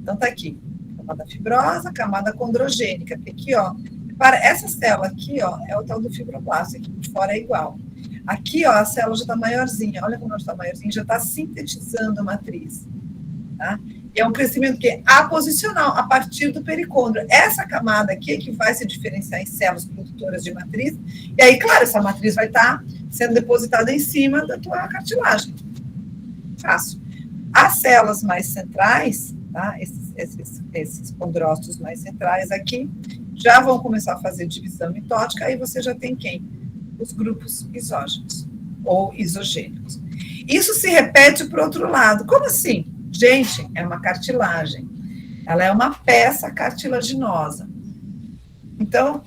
Então, tá aqui. Camada fibrosa, camada condrogênica. Aqui, ó, para essa célula aqui, ó, é o tal do fibroblasto. Aqui por fora é igual. Aqui, ó, a célula já está maiorzinha. Olha como ela está maiorzinha, já está sintetizando a matriz. Tá? E é um crescimento que é aposicional, a partir do pericôndrio. Essa camada aqui é que vai se diferenciar em células produtoras de matriz. E aí, claro, essa matriz vai estar sendo depositada em cima da tua cartilagem. Fácil. As células mais centrais, tá? Esses condrócitos mais centrais aqui, já vão começar a fazer divisão mitótica, aí você já tem quem? Os grupos isógenos ou isogênicos. Isso se repete para o outro lado. Como assim? Gente, é uma cartilagem. Ela é uma peça cartilaginosa. Então,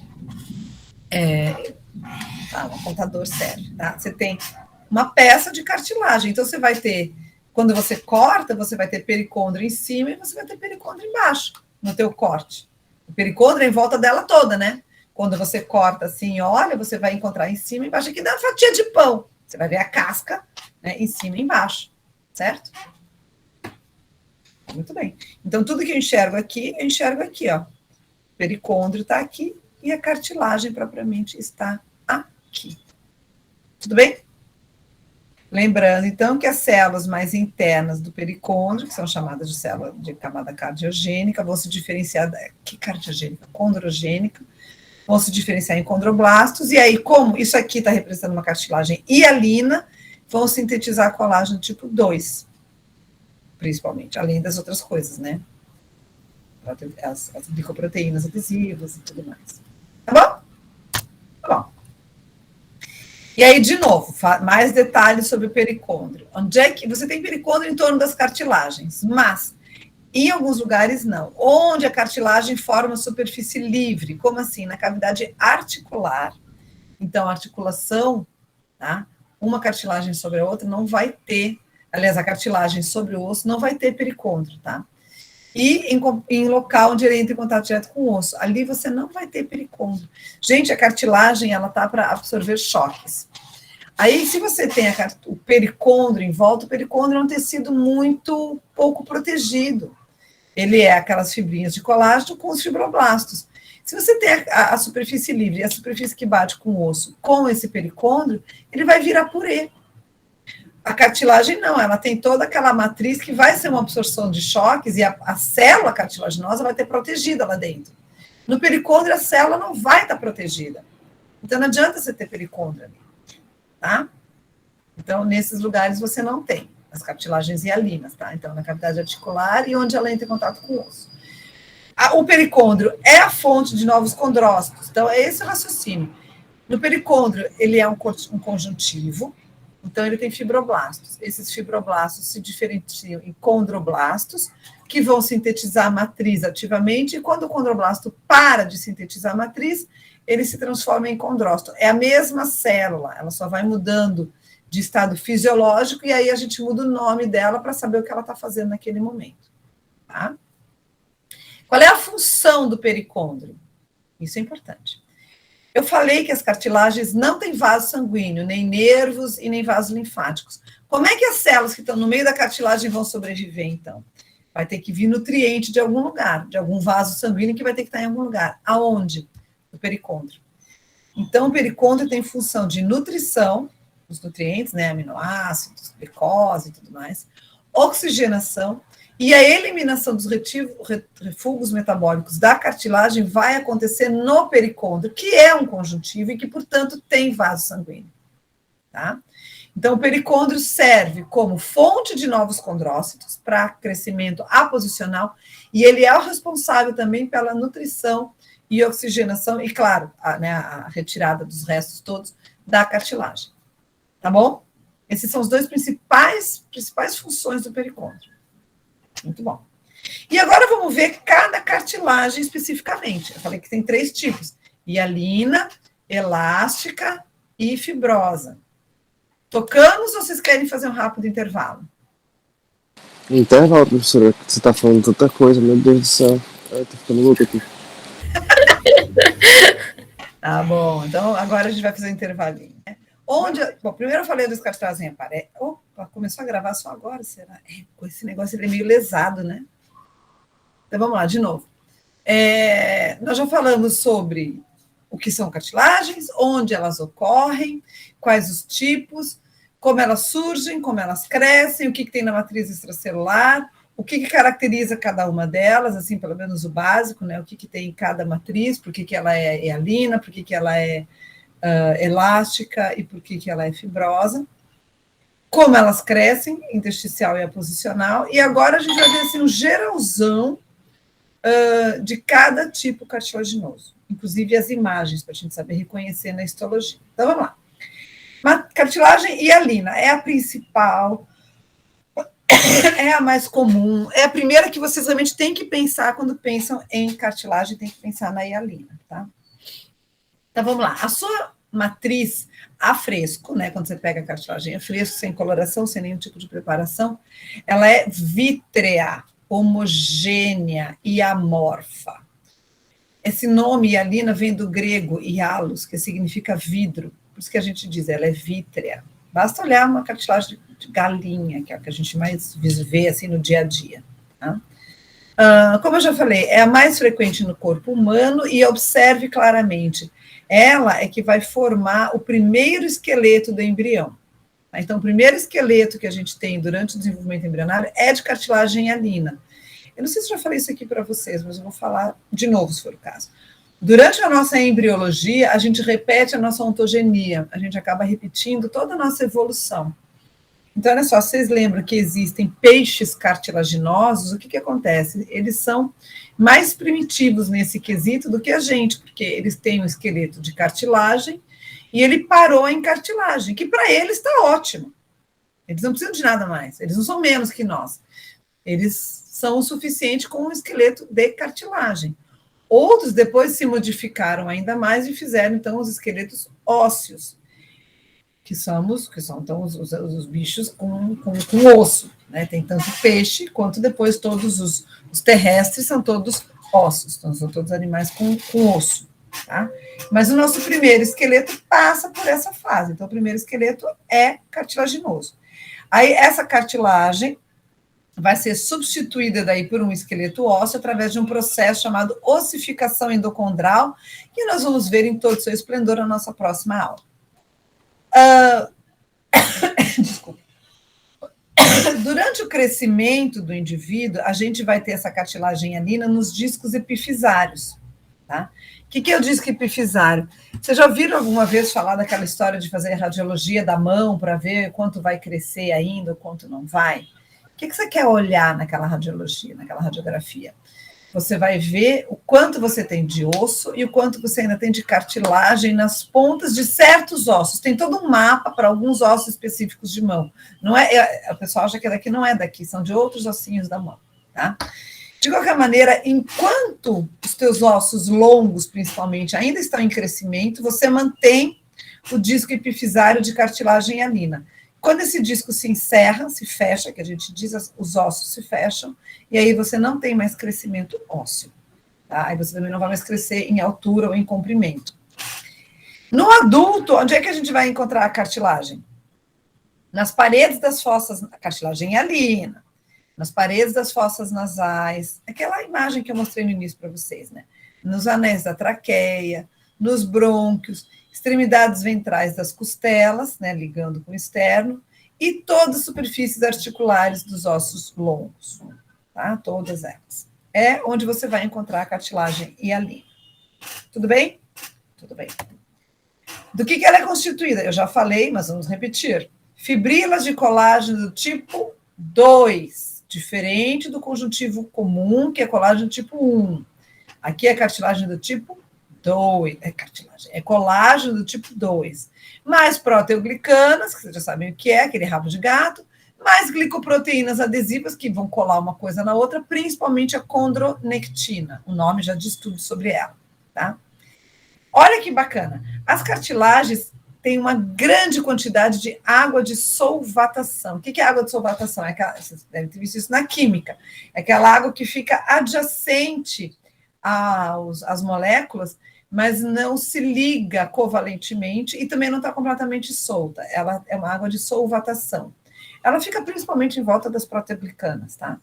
um contador serve, tá? Você tem uma peça de cartilagem. Então, você vai ter, quando você corta, você vai ter pericôndrio em cima e você vai ter pericôndrio embaixo, no teu corte. O pericôndrio é em volta dela toda, né? Quando você corta assim, olha, você vai encontrar em cima e embaixo. Aqui dá uma fatia de pão. Você vai ver a casca, né, em cima e embaixo, certo? Muito bem. Então, tudo que eu enxergo aqui, ó. O pericôndrio está aqui e a cartilagem propriamente está aqui. Tudo bem? Lembrando, então, que as células mais internas do pericôndrio, que são chamadas de célula de camada cardiogênica, vão se diferenciar que cardiogênica? Condrogênica, vão se diferenciar em condroblastos, e aí, como isso aqui está representando uma cartilagem hialina, vão sintetizar colágeno tipo 2, principalmente, além das outras coisas, né? As glicoproteínas adesivas e tudo mais. Tá bom? Tá bom. E aí, de novo, mais detalhes sobre o pericôndrio. Onde é que você tem pericôndrio em torno das cartilagens, mas em alguns lugares não. Onde a cartilagem forma superfície livre, como assim? Na cavidade articular. Então, a articulação, tá? Uma cartilagem sobre a outra não vai ter, aliás, a cartilagem sobre o osso não vai ter pericôndrio, tá? E em local onde ele entra em contato direto com o osso, ali você não vai ter pericôndrio. Gente, a cartilagem, ela tá para absorver choques. Aí, se você tem o pericôndrio em volta, o pericôndrio é um tecido muito pouco protegido. Ele é aquelas fibrinhas de colágeno com os fibroblastos. Se você tem a superfície livre, a superfície que bate com o osso, com esse pericôndrio, ele vai virar purê. A cartilagem não, ela tem toda aquela matriz que vai ser uma absorção de choques e a célula cartilaginosa vai ter protegida lá dentro. No pericôndrio, a célula não vai estar protegida. Então, não adianta você ter pericôndrio ali, tá? Então, nesses lugares você não tem as cartilagens hialinas, tá? Então, na cavidade articular e onde ela entra em contato com o osso. O pericôndrio é a fonte de novos condrócitos. Então, é esse o raciocínio. No pericôndrio, ele é um conjuntivo, então ele tem fibroblastos. Esses fibroblastos se diferenciam em condroblastos, que vão sintetizar a matriz ativamente, e quando o condroblasto para de sintetizar a matriz, ele se transforma em condrócito. É a mesma célula, ela só vai mudando de estado fisiológico, e aí a gente muda o nome dela para saber o que ela está fazendo naquele momento. Tá? Qual é a função do pericôndrio? Isso é importante. Eu falei que as cartilagens não têm vaso sanguíneo, nem nervos e nem vasos linfáticos. Como é que as células que estão no meio da cartilagem vão sobreviver, então? Vai ter que vir nutriente de algum lugar, de algum vaso sanguíneo que vai ter que estar em algum lugar. Aonde? No pericôndrio. Então, o pericôndrio tem função de nutrição, os nutrientes, né, aminoácidos, glicose e tudo mais, oxigenação, e a eliminação dos refugos metabólicos da cartilagem vai acontecer no pericôndrio, que é um conjuntivo e que, portanto, tem vaso sanguíneo. Tá? Então, o pericôndrio serve como fonte de novos condrócitos para crescimento aposicional e ele é o responsável também pela nutrição e oxigenação e, claro, a retirada dos restos todos da cartilagem. Tá bom? Esses são os dois principais funções do pericôndrio. Muito bom. E agora vamos ver cada cartilagem especificamente. Eu falei que tem 3 tipos: hialina, elástica e fibrosa. Tocamos ou vocês querem fazer um rápido intervalo? Intervalo, professora, você tá falando tanta coisa, meu Deus do céu. Eu tô ficando louco aqui. Tá bom, então agora a gente vai fazer um intervalinho, né? Bom, primeiro eu falei dos cartilagem aparece. Opa, começou a gravar só agora, será? Com esse negócio ele é meio lesado, né? Então vamos lá, de novo. Nós já falamos sobre o que são cartilagens, onde elas ocorrem, quais os tipos, como elas surgem, como elas crescem, o que tem na matriz extracelular, o que caracteriza cada uma delas, assim, pelo menos o básico, né? O que tem em cada matriz, por que ela é hialina, por que ela é elástica e por que ela é fibrosa, como elas crescem, intersticial e aposicional, e agora a gente vai ver assim, um geralzão de cada tipo cartilaginoso, inclusive as imagens, para a gente saber reconhecer na histologia. Então, vamos lá. Cartilagem hialina é a principal, é a mais comum, é a primeira que vocês realmente têm que pensar quando pensam em cartilagem, tem que pensar na hialina, tá? Então, vamos lá. A sua matriz a fresco, né, quando você pega a cartilagem a fresco, sem coloração, sem nenhum tipo de preparação, ela é vítrea, homogênea e amorfa. Esse nome, hialina, vem do grego hialos, que significa vidro, por isso que a gente diz, ela é vítrea, Basta olhar uma cartilagem de galinha, que é a que a gente mais vê assim, no dia a dia. Tá? Como eu já falei, é a mais frequente no corpo humano e observe claramente, ela é que vai formar o primeiro esqueleto do embrião. Tá? Então, o primeiro esqueleto que a gente tem durante o desenvolvimento embrionário é de cartilagem hialina. Eu não sei se eu já falei isso aqui para vocês, mas eu vou falar de novo, se for o caso. Durante a nossa embriologia, a gente repete a nossa ontogenia, a gente acaba repetindo toda a nossa evolução. Então, olha só, vocês lembram que existem peixes cartilaginosos, o que acontece? Eles são mais primitivos nesse quesito do que a gente, porque eles têm um esqueleto de cartilagem e ele parou em cartilagem, que para eles está ótimo. Eles não precisam de nada mais, eles não são menos que nós. Eles são o suficiente com um esqueleto de cartilagem. Outros depois se modificaram ainda mais e fizeram, então, os esqueletos ósseos, que são então, os bichos com osso, né? Tem tanto peixe quanto depois todos os terrestres são todos ossos, então são todos animais com osso, tá? Mas o nosso primeiro esqueleto passa por essa fase, então o primeiro esqueleto é cartilaginoso. Aí essa cartilagem vai ser substituída daí por um esqueleto ósseo através de um processo chamado ossificação endocondral, que nós vamos ver em todo o seu esplendor na nossa próxima aula. Desculpa. Durante o crescimento do indivíduo, a gente vai ter essa cartilagem hialina nos discos epifisários. Tá? O que é o disco epifisário? Vocês já ouviram alguma vez falar daquela história de fazer radiologia da mão para ver quanto vai crescer ainda ou quanto não vai? O que você quer olhar naquela radiologia, naquela radiografia? Você vai ver o quanto você tem de osso e o quanto você ainda tem de cartilagem nas pontas de certos ossos. Tem todo um mapa para alguns ossos específicos de mão. Não é, o pessoal acha que daqui não é daqui, são de outros ossinhos da mão. Tá? De qualquer maneira, enquanto os teus ossos longos, principalmente, ainda estão em crescimento, você mantém o disco epifisário de cartilagem hialina. Quando esse disco se encerra, se fecha, que a gente diz, os ossos se fecham, e aí você não tem mais crescimento ósseo. Tá? Aí você também não vai mais crescer em altura ou em comprimento. No adulto, onde é que a gente vai encontrar a cartilagem? Nas paredes das fossas, a cartilagem hialina, nas paredes das fossas nasais, aquela imagem que eu mostrei no início para vocês, né? Nos anéis da traqueia, nos brônquios, extremidades ventrais das costelas, né, ligando com o externo, e todas as superfícies articulares dos ossos longos, tá? Todas elas. É onde você vai encontrar a cartilagem hialina. Tudo bem? Tudo bem. Do que ela é constituída? Eu já falei, mas vamos repetir. Fibrilas de colágeno do tipo 2, diferente do conjuntivo comum, que é colágeno tipo 1. Aqui é cartilagem do tipo 2, é colágeno do tipo 2, mais proteoglicanas, que vocês já sabem o que é, aquele rabo de gato, mais glicoproteínas adesivas, que vão colar uma coisa na outra, principalmente a condronectina, o nome já diz tudo sobre ela, tá? Olha que bacana, as cartilagens têm uma grande quantidade de água de solvatação. O que é água de solvatação? Vocês devem ter visto isso na química, é aquela água que fica adjacente às moléculas, mas não se liga covalentemente e também não está completamente solta. Ela é uma água de solvatação. Ela fica principalmente em volta das proteoglicanas, tá?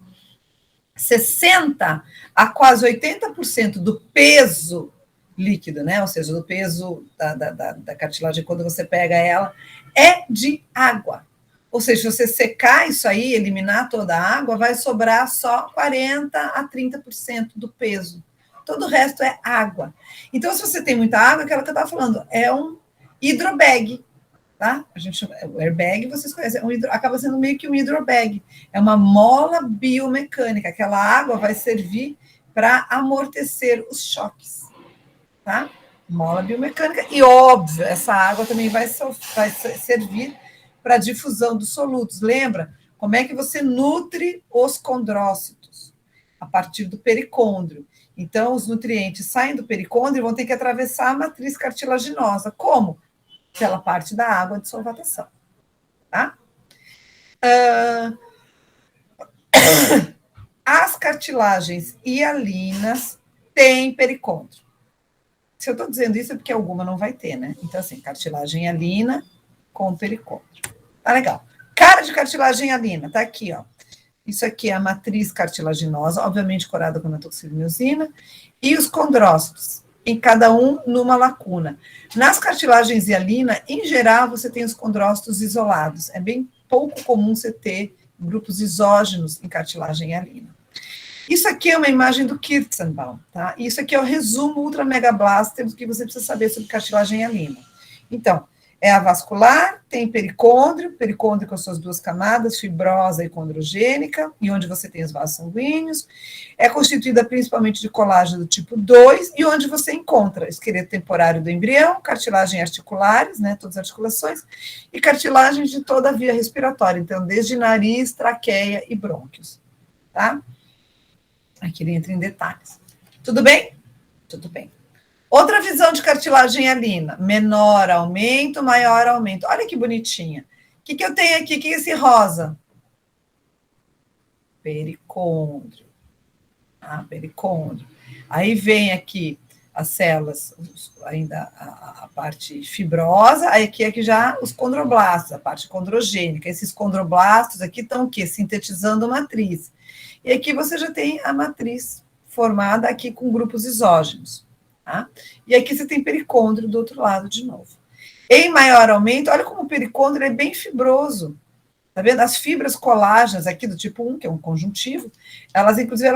60% a quase 80% do peso líquido, né? Ou seja, do peso da cartilagem, quando você pega ela, é de água. Ou seja, se você secar isso aí, eliminar toda a água, vai sobrar só 40% a 30% do peso. Todo o resto é água. Então, se você tem muita água, aquela que eu estava falando, é um hidrobag, tá? A gente chama, o airbag, vocês conhecem, acaba sendo meio que um hidrobag. É uma mola biomecânica. Aquela água vai servir para amortecer os choques, tá? Mola biomecânica. E, óbvio, essa água também vai servir para a difusão dos solutos. Lembra? Como é que você nutre os condrócitos? A partir do pericôndrio. Então, os nutrientes saem do pericôndrio e vão ter que atravessar a matriz cartilaginosa. Como? Pela parte da água de solvatação. Tá? As cartilagens hialinas têm pericôndrio. Se eu estou dizendo isso é porque alguma não vai ter, né? Então, assim, cartilagem hialina com pericôndrio. Tá legal. Cara de cartilagem hialina, tá aqui, ó. Isso aqui é a matriz cartilaginosa, obviamente corada com metoxilmiosina, e os condrócitos, em cada um numa lacuna. Nas cartilagens hialina, em geral, você tem os condrócitos isolados. É bem pouco comum você ter grupos isógenos em cartilagem hialina. Isso aqui é uma imagem do Kirzenbaum, tá? Isso aqui é o resumo ultra mega blaster do que você precisa saber sobre cartilagem hialina. Então, é a vascular, tem pericôndrio com suas duas camadas, fibrosa e condrogênica, e onde você tem os vasos sanguíneos. É constituída principalmente de colágeno do tipo 2, e onde você encontra esqueleto temporário do embrião, cartilagem articulares, né, todas as articulações, e cartilagens de toda a via respiratória, então, desde nariz, traqueia e brônquios, tá? Aqui ele entra em detalhes. Tudo bem? Tudo bem. Outra visão de cartilagem hialina, menor aumento, maior aumento. Olha que bonitinha. O que eu tenho aqui? O que é esse rosa? Pericôndrio. Ah, pericôndrio. Aí vem aqui as células, ainda a parte fibrosa, aí aqui já os condroblastos, a parte condrogênica. Esses condroblastos aqui estão o quê? Sintetizando matriz. E aqui você já tem a matriz formada aqui com grupos isógenos. Tá? E aqui você tem pericôndrio do outro lado de novo. Em maior aumento, olha como o pericôndrio é bem fibroso. Tá vendo? As fibras colágenas aqui do tipo 1, que é um conjuntivo, elas, inclusive,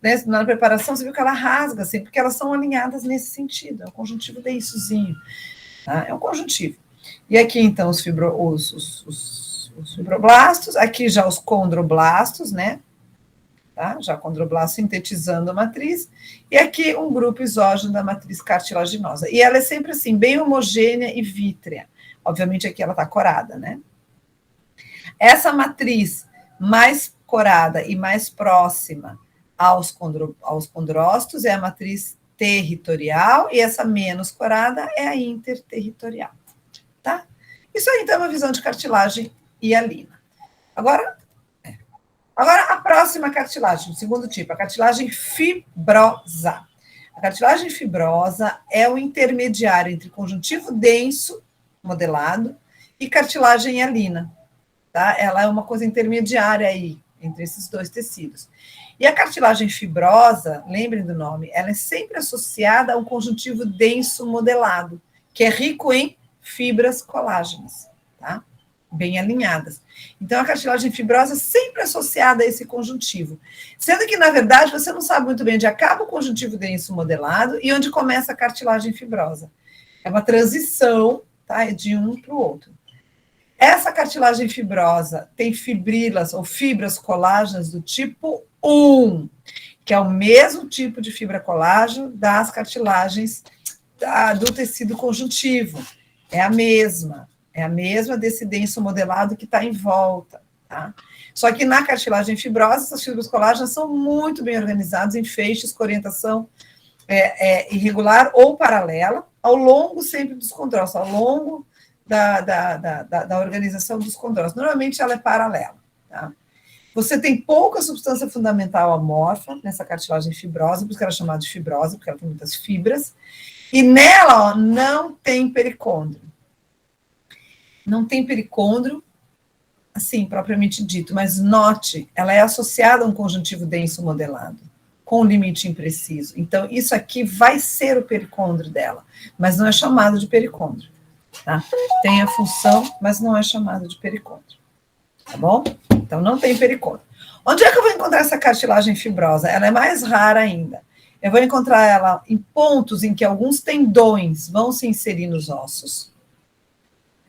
né, na preparação, você viu que ela rasga, assim, porque elas são alinhadas nesse sentido. É um conjuntivo densozinho. Tá? É um conjuntivo. E aqui, então, os fibroblastos, aqui já os condroblastos, né? Tá? Já condroblasto sintetizando a matriz, e aqui um grupo isógeno da matriz cartilaginosa. E ela é sempre assim, bem homogênea e vítrea. Obviamente aqui ela está corada, né? Essa matriz mais corada e mais próxima aos condrócitos é a matriz territorial, e essa menos corada é a interterritorial. Tá? Isso aí, então, é uma visão de cartilagem hialina. Agora, a próxima cartilagem, o segundo tipo, a cartilagem fibrosa. A cartilagem fibrosa é o intermediário entre conjuntivo denso, modelado, e cartilagem hialina. Tá? Ela é uma coisa intermediária aí, entre esses dois tecidos. E a cartilagem fibrosa, lembrem do nome, ela é sempre associada a um conjuntivo denso modelado, que é rico em fibras colágenas, tá? Bem alinhadas. Então, a cartilagem fibrosa é sempre associada a esse conjuntivo. Sendo que, na verdade, você não sabe muito bem onde acaba o conjuntivo denso modelado e onde começa a cartilagem fibrosa. É uma transição, tá, de um para o outro. Essa cartilagem fibrosa tem fibrilas ou fibras colágenas do tipo 1, que é o mesmo tipo de fibra colágeno das cartilagens do tecido conjuntivo. É a mesma desse denso modelado que está em volta, tá? Só que na cartilagem fibrosa, essas fibras colágenas são muito bem organizadas em feixes com orientação irregular ou paralela, ao longo sempre dos condrócitos, ao longo da organização dos condrócitos. Normalmente ela é paralela, tá? Você tem pouca substância fundamental amorfa nessa cartilagem fibrosa, por isso que ela é chamada de fibrosa, porque ela tem muitas fibras, e nela, ó, não tem pericôndrio. Não tem pericôndrio, assim, propriamente dito, mas note, ela é associada a um conjuntivo denso modelado, com um limite impreciso. Então, isso aqui vai ser o pericôndrio dela, mas não é chamado de pericôndrio, tá? Tem a função, mas não é chamado de pericôndrio, tá bom? Então, não tem pericôndrio. Onde é que eu vou encontrar essa cartilagem fibrosa? Ela é mais rara ainda. Eu vou encontrar ela em pontos em que alguns tendões vão se inserir nos ossos,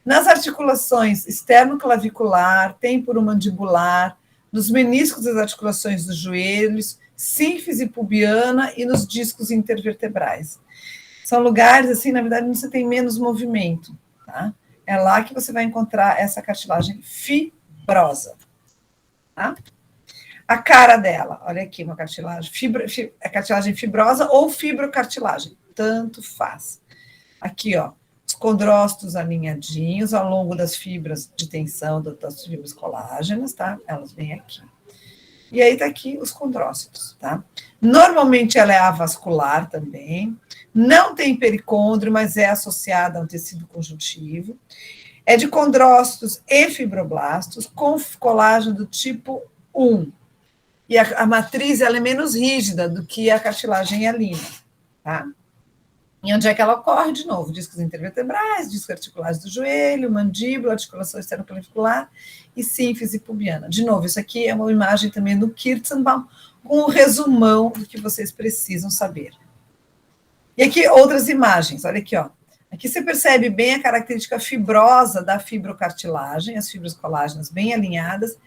nas articulações externo-clavicular, temporomandibular, nos meniscos das articulações dos joelhos, sínfise pubiana e nos discos intervertebrais. São lugares, assim, na verdade, onde você tem menos movimento, tá? É lá que você vai encontrar essa cartilagem fibrosa, tá? A cara dela, olha aqui, uma cartilagem, é cartilagem fibrosa ou fibrocartilagem, tanto faz. Aqui, ó, os condrócitos alinhadinhos ao longo das fibras de tensão, das fibras colágenas, tá? Elas vêm aqui. E aí tá aqui os condrócitos, tá? Normalmente ela é avascular também, não tem pericôndrio, mas é associada a um tecido conjuntivo. É de condrócitos e fibroblastos com colágeno do tipo 1. E a matriz ela é menos rígida do que a cartilagem hialina, tá? E onde é que ela ocorre? De novo, discos intervertebrais, discos articulares do joelho, mandíbula, articulação externo-clavicular e sínfise pubiana. De novo, isso aqui é uma imagem também do Kirzenbaum, com um resumão do que vocês precisam saber. E aqui outras imagens, olha aqui, ó. Aqui você percebe bem a característica fibrosa da fibrocartilagem, as fibras colágenas bem alinhadas,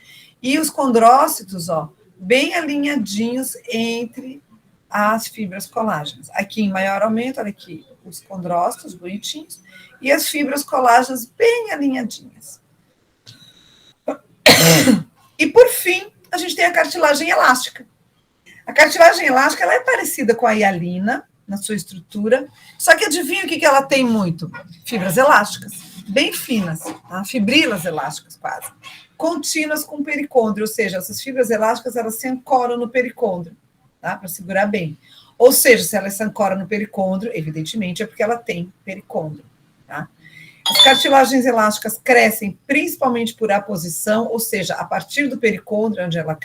e os condrócitos, ó, bem alinhadinhos entre as fibras colágenas. Aqui em maior aumento, olha aqui, os condrócitos bonitinhos, e as fibras colágenas bem alinhadinhas. E, por fim, a gente tem a cartilagem elástica. A cartilagem elástica ela é parecida com a hialina, na sua estrutura, só que adivinha o que ela tem muito? Fibras elásticas, bem finas, tá? Fibrilas elásticas quase, contínuas com o pericôndrio, ou seja, essas fibras elásticas elas se ancoram no pericôndrio, tá? Para segurar bem. Ou seja, se ela se ancora no pericôndrio, evidentemente é porque ela tem pericôndrio, tá? As cartilagens elásticas crescem principalmente por aposição, ou seja, a partir do pericôndrio, onde ela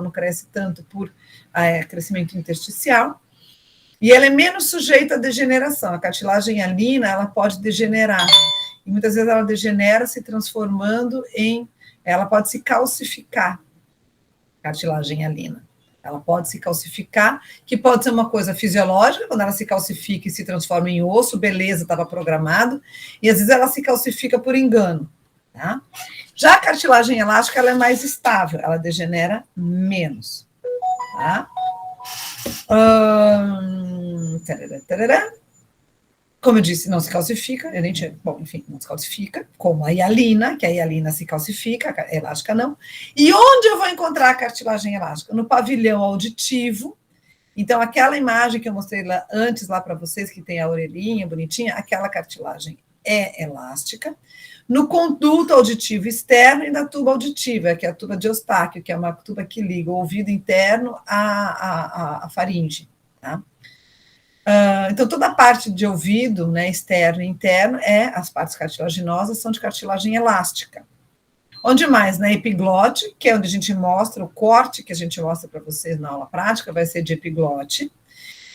não cresce tanto por crescimento intersticial, e ela é menos sujeita à degeneração. A cartilagem hialina, ela pode degenerar, e muitas vezes ela degenera se transformando ela pode se calcificar, cartilagem hialina. Ela pode se calcificar, que pode ser uma coisa fisiológica, quando ela se calcifica e se transforma em osso, beleza, estava programado, e às vezes ela se calcifica por engano, tá? Já a cartilagem elástica, ela é mais estável, ela degenera menos, tá? Como eu disse, não se calcifica, não se calcifica, como a hialina, que a hialina se calcifica, a elástica não. E onde eu vou encontrar a cartilagem elástica? No pavilhão auditivo. Então, aquela imagem que eu mostrei antes lá para vocês, que tem a orelhinha bonitinha, aquela cartilagem é elástica. No conduto auditivo externo e na tuba auditiva, que é a tuba de Eustáquio, que é uma tuba que liga o ouvido interno à faringe, tá? Então, toda a parte de ouvido, né, externo e interno, as partes cartilaginosas são de cartilagem elástica. Onde mais? Na epiglote, que é onde a gente mostra, o corte que a gente mostra para vocês na aula prática, vai ser de epiglote.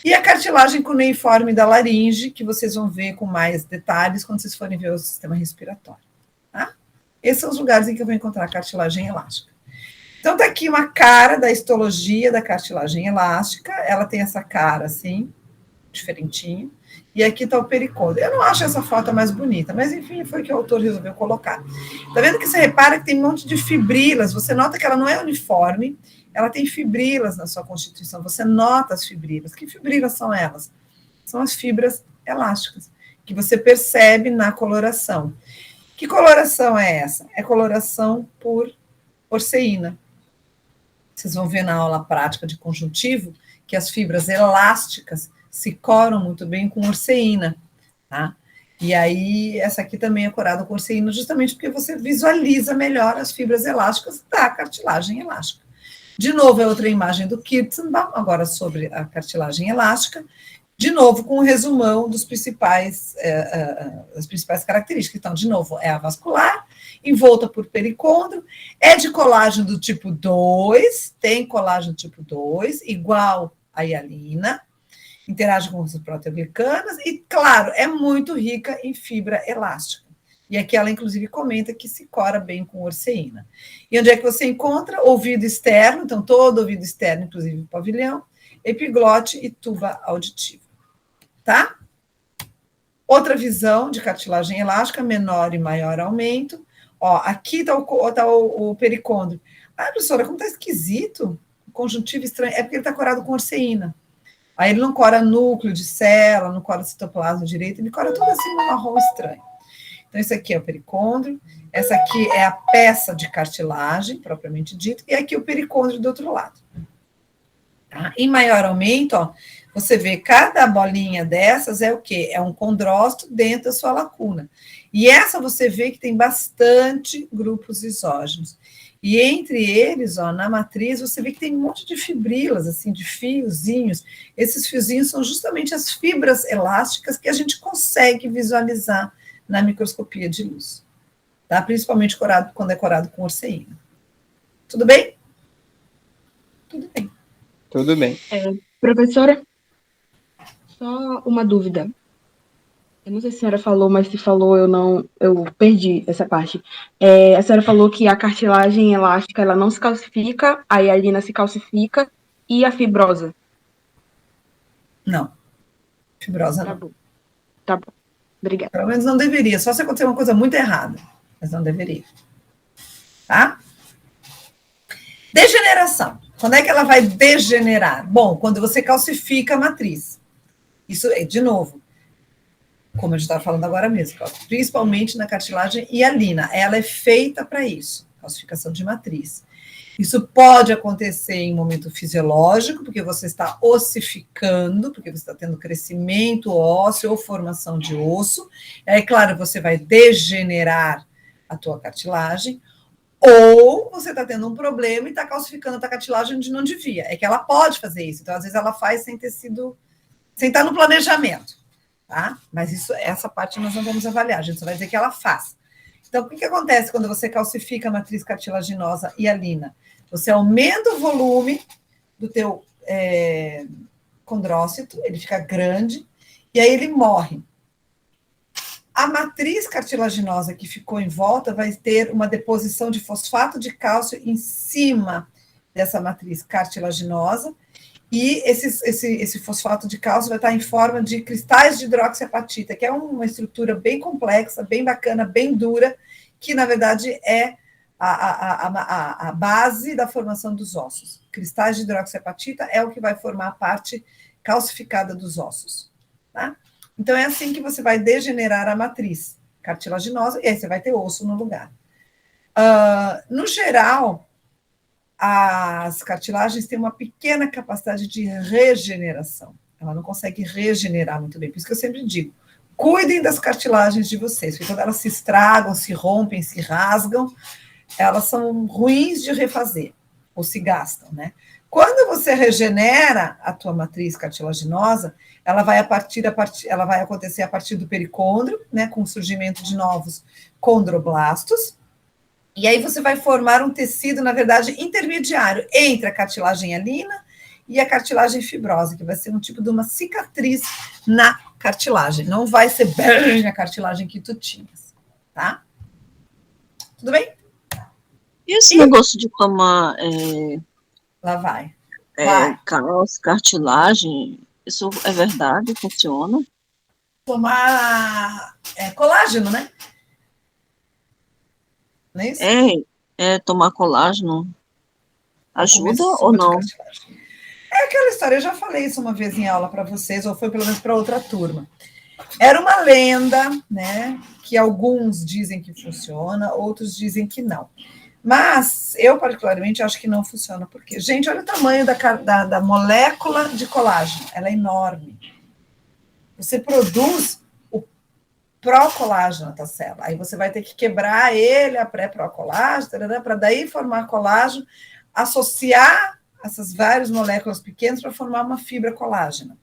E a cartilagem cuneiforme da laringe, que vocês vão ver com mais detalhes quando vocês forem ver o sistema respiratório. Tá? Esses são os lugares em que eu vou encontrar a cartilagem elástica. Então, está aqui uma cara da histologia da cartilagem elástica. Ela tem essa cara assim, diferentinho. E aqui está o pericôndrio. Eu não acho essa foto mais bonita, mas enfim, foi o que o autor resolveu colocar. Está vendo que você repara que tem um monte de fibrilas. Você nota que ela não é uniforme, ela tem fibrilas na sua constituição. Você nota as fibrilas. Que fibrilas são elas? São as fibras elásticas, que você percebe na coloração. Que coloração é essa? É coloração por orceína. Vocês vão ver na aula prática de conjuntivo que as fibras elásticas se coram muito bem com orceína, tá? E aí, essa aqui também é corada com orceína, justamente porque você visualiza melhor as fibras elásticas da cartilagem elástica. De novo, é outra imagem do Kirzenbaum, agora sobre a cartilagem elástica, de novo, com um resumão dos principais, das principais características. Então, de novo, é a vascular, envolta por pericôndrio, é de colágeno do tipo 2, tem colágeno do tipo 2, igual a hialina, interage com as proteoglicanas e, claro, é muito rica em fibra elástica. E aqui ela, inclusive, comenta que se cora bem com orceína. E onde é que você encontra? Ouvido externo, então todo ouvido externo, inclusive o pavilhão, epiglote e tuba auditiva. Tá? Outra visão de cartilagem elástica, menor e maior aumento. Ó, aqui está o pericôndrio. Ah, professora, como está esquisito, conjuntivo estranho, é porque ele está corado com orceína. Aí ele não cora núcleo de célula, não cora citoplasma direito, ele cora tudo assim no marrom estranho. Então, esse aqui é o pericôndrio, essa aqui é a peça de cartilagem, propriamente dito, e aqui o pericôndrio do outro lado. Tá? Em maior aumento, ó, você vê cada bolinha dessas é o quê? É um condrócito dentro da sua lacuna. E essa você vê que tem bastante grupos isógenos. E entre eles, ó, na matriz, você vê que tem um monte de fibrilas, assim, de fiozinhos. Esses fiozinhos são justamente as fibras elásticas que a gente consegue visualizar na microscopia de luz. tá? Principalmente quando é corado com orceína. Tudo bem? Tudo bem. Tudo bem. Professora, só uma dúvida. Eu não sei se a senhora falou, mas se falou, eu perdi essa parte. A senhora falou que a cartilagem elástica ela não se calcifica, a hialina se calcifica e a fibrosa. Não. Fibrosa Tá não. bom. Tá bom. Obrigada. Pelo menos não deveria, só se acontecer uma coisa muito errada, mas não deveria. Tá? Degeneração. Quando é que ela vai degenerar? Bom, quando você calcifica a matriz. Isso é, de novo, como a gente estava falando agora mesmo, principalmente na cartilagem hialina. Ela é feita para isso, calcificação de matriz. Isso pode acontecer em momento fisiológico, porque você está ossificando, porque você está tendo crescimento ósseo ou formação de osso. Aí, claro, você vai degenerar a tua cartilagem, ou você está tendo um problema e está calcificando a tua cartilagem onde não devia. É que ela pode fazer isso. Então, às vezes, ela faz sem estar no planejamento. Tá? Mas essa parte nós não vamos avaliar, a gente só vai dizer que ela faz. Então, o que acontece quando você calcifica a matriz cartilaginosa hialina? Você aumenta o volume do teu condrócito, ele fica grande, e aí ele morre. A matriz cartilaginosa que ficou em volta vai ter uma deposição de fosfato de cálcio em cima dessa matriz cartilaginosa, e esse fosfato de cálcio vai estar em forma de cristais de hidroxiapatita, que é uma estrutura bem complexa, bem bacana, bem dura, que, na verdade, é a base da formação dos ossos. Cristais de hidroxiapatita é o que vai formar a parte calcificada dos ossos. Tá? Então, é assim que você vai degenerar a matriz cartilaginosa, e aí você vai ter osso no lugar. No geral, as cartilagens têm uma pequena capacidade de regeneração. Ela não consegue regenerar muito bem. Por isso que eu sempre digo, cuidem das cartilagens de vocês, porque quando elas se estragam, se rompem, se rasgam, elas são ruins de refazer, ou se gastam, né? Quando você regenera a tua matriz cartilaginosa, ela vai acontecer a partir do pericôndrio, né, com o surgimento de novos condroblastos, e aí você vai formar um tecido, na verdade, intermediário entre a cartilagem hialina e a cartilagem fibrosa, que vai ser um tipo de uma cicatriz na cartilagem. Não vai ser bem a cartilagem que tu tinhas, tá? Tudo bem? E esse negócio de tomar lá vai. Cartilagem, isso é verdade? Funciona? Tomar colágeno, né? Não é isso? Tomar colágeno ajuda ou não? É aquela história, eu já falei isso uma vez em aula para vocês, ou foi pelo menos para outra turma. Era uma lenda, né, que alguns dizem que funciona, outros dizem que não. Mas eu, particularmente, acho que não funciona, porque, gente, olha o tamanho da molécula de colágeno, ela é enorme. Você produz o pró-colágeno na tua célula, aí você vai ter que quebrar ele, a pré-pró-colágeno, para daí formar colágeno, associar essas várias moléculas pequenas para formar uma fibra colágena.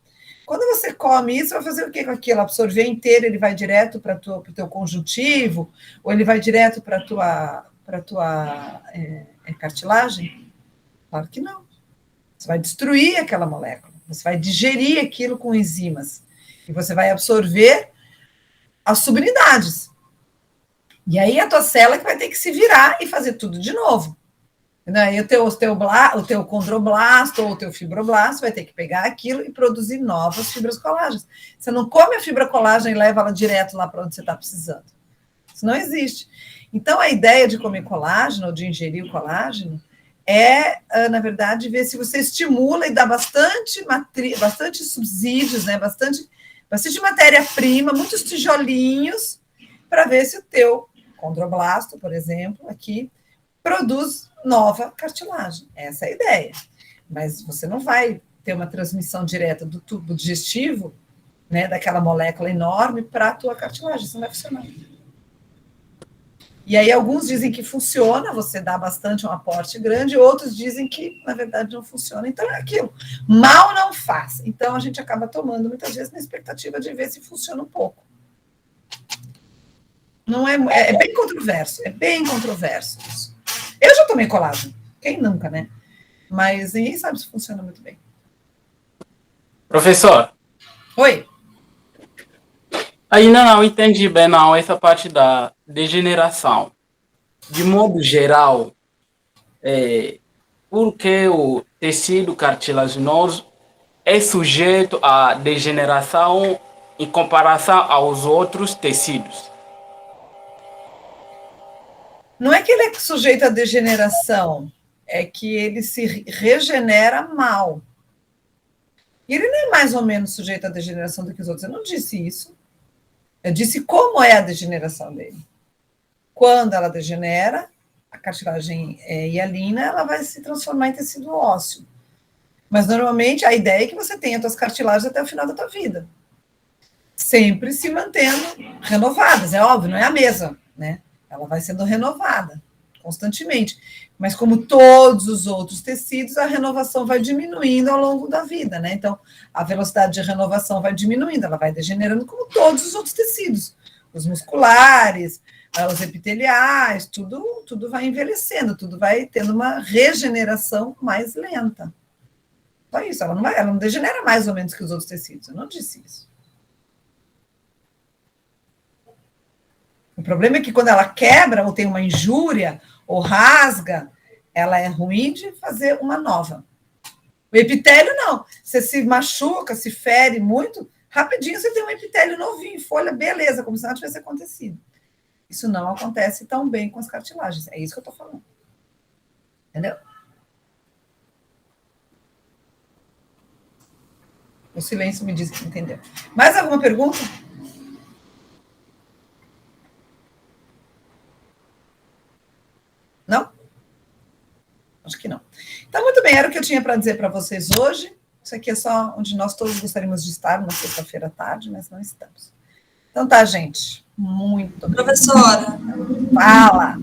Quando você come isso, vai fazer o que com aquilo? Absorver inteiro, ele vai direto para o teu conjuntivo, ou ele vai direto para a tua cartilagem? Claro que não. Você vai destruir aquela molécula, você vai digerir aquilo com enzimas, e você vai absorver as subunidades. E aí a tua célula que vai ter que se virar e fazer tudo de novo. E o teu condroblasto ou o teu fibroblasto vai ter que pegar aquilo e produzir novas fibras colágenas. Você não come a fibra colágena e leva ela direto lá para onde você está precisando. Isso não existe. Então, a ideia de comer colágeno ou de ingerir o colágeno é, na verdade, ver se você estimula e dá bastante subsídios, né? bastante matéria-prima, muitos tijolinhos, para ver se o teu condroblasto, por exemplo, aqui, produz nova cartilagem. Essa é a ideia. Mas você não vai ter uma transmissão direta do tubo digestivo, né, daquela molécula enorme, para a tua cartilagem. Isso não vai funcionar. E aí alguns dizem que funciona, você dá bastante um aporte grande, outros dizem que, na verdade, não funciona. Então é aquilo. Mal não faz. Então a gente acaba tomando, muitas vezes, na expectativa de ver se funciona um pouco. Não é bem controverso, isso. Eu já tomei colágeno, quem nunca, né? Mas ninguém sabe se funciona muito bem. Professor, Oi. ainda não entendi bem não essa parte da degeneração. De modo geral, por que o tecido cartilaginoso é sujeito à degeneração em comparação aos outros tecidos? Não é que ele é sujeito à degeneração, é que ele se regenera mal. E ele não é mais ou menos sujeito à degeneração do que os outros. Eu não disse isso. Eu disse como é a degeneração dele. Quando ela degenera, a cartilagem hialina, ela vai se transformar em tecido ósseo. Mas, normalmente, a ideia é que você tenha as suas cartilagens até o final da tua vida. Sempre se mantendo renovadas. É óbvio, não é a mesma, né? Ela vai sendo renovada constantemente. Mas, como todos os outros tecidos, a renovação vai diminuindo ao longo da vida, né? Então, a velocidade de renovação vai diminuindo, ela vai degenerando como todos os outros tecidos. Os musculares, os epiteliais, tudo vai envelhecendo, tudo vai tendo uma regeneração mais lenta. Só isso, ela não degenera mais ou menos que os outros tecidos. Eu não disse isso. O problema é que quando ela quebra, ou tem uma injúria, ou rasga, ela é ruim de fazer uma nova. O epitélio, não. Você se machuca, se fere muito, rapidinho você tem um epitélio novinho, folha, beleza, como se nada tivesse acontecido. Isso não acontece tão bem com as cartilagens. É isso que eu estou falando. Entendeu? O silêncio me diz que entendeu. Mais alguma pergunta? Não? Acho que não. Então, muito bem, era o que eu tinha para dizer para vocês hoje. Isso aqui é só onde nós todos gostaríamos de estar, na sexta-feira à tarde, mas não estamos. Então tá, gente. Muito obrigada. Professora. Fala.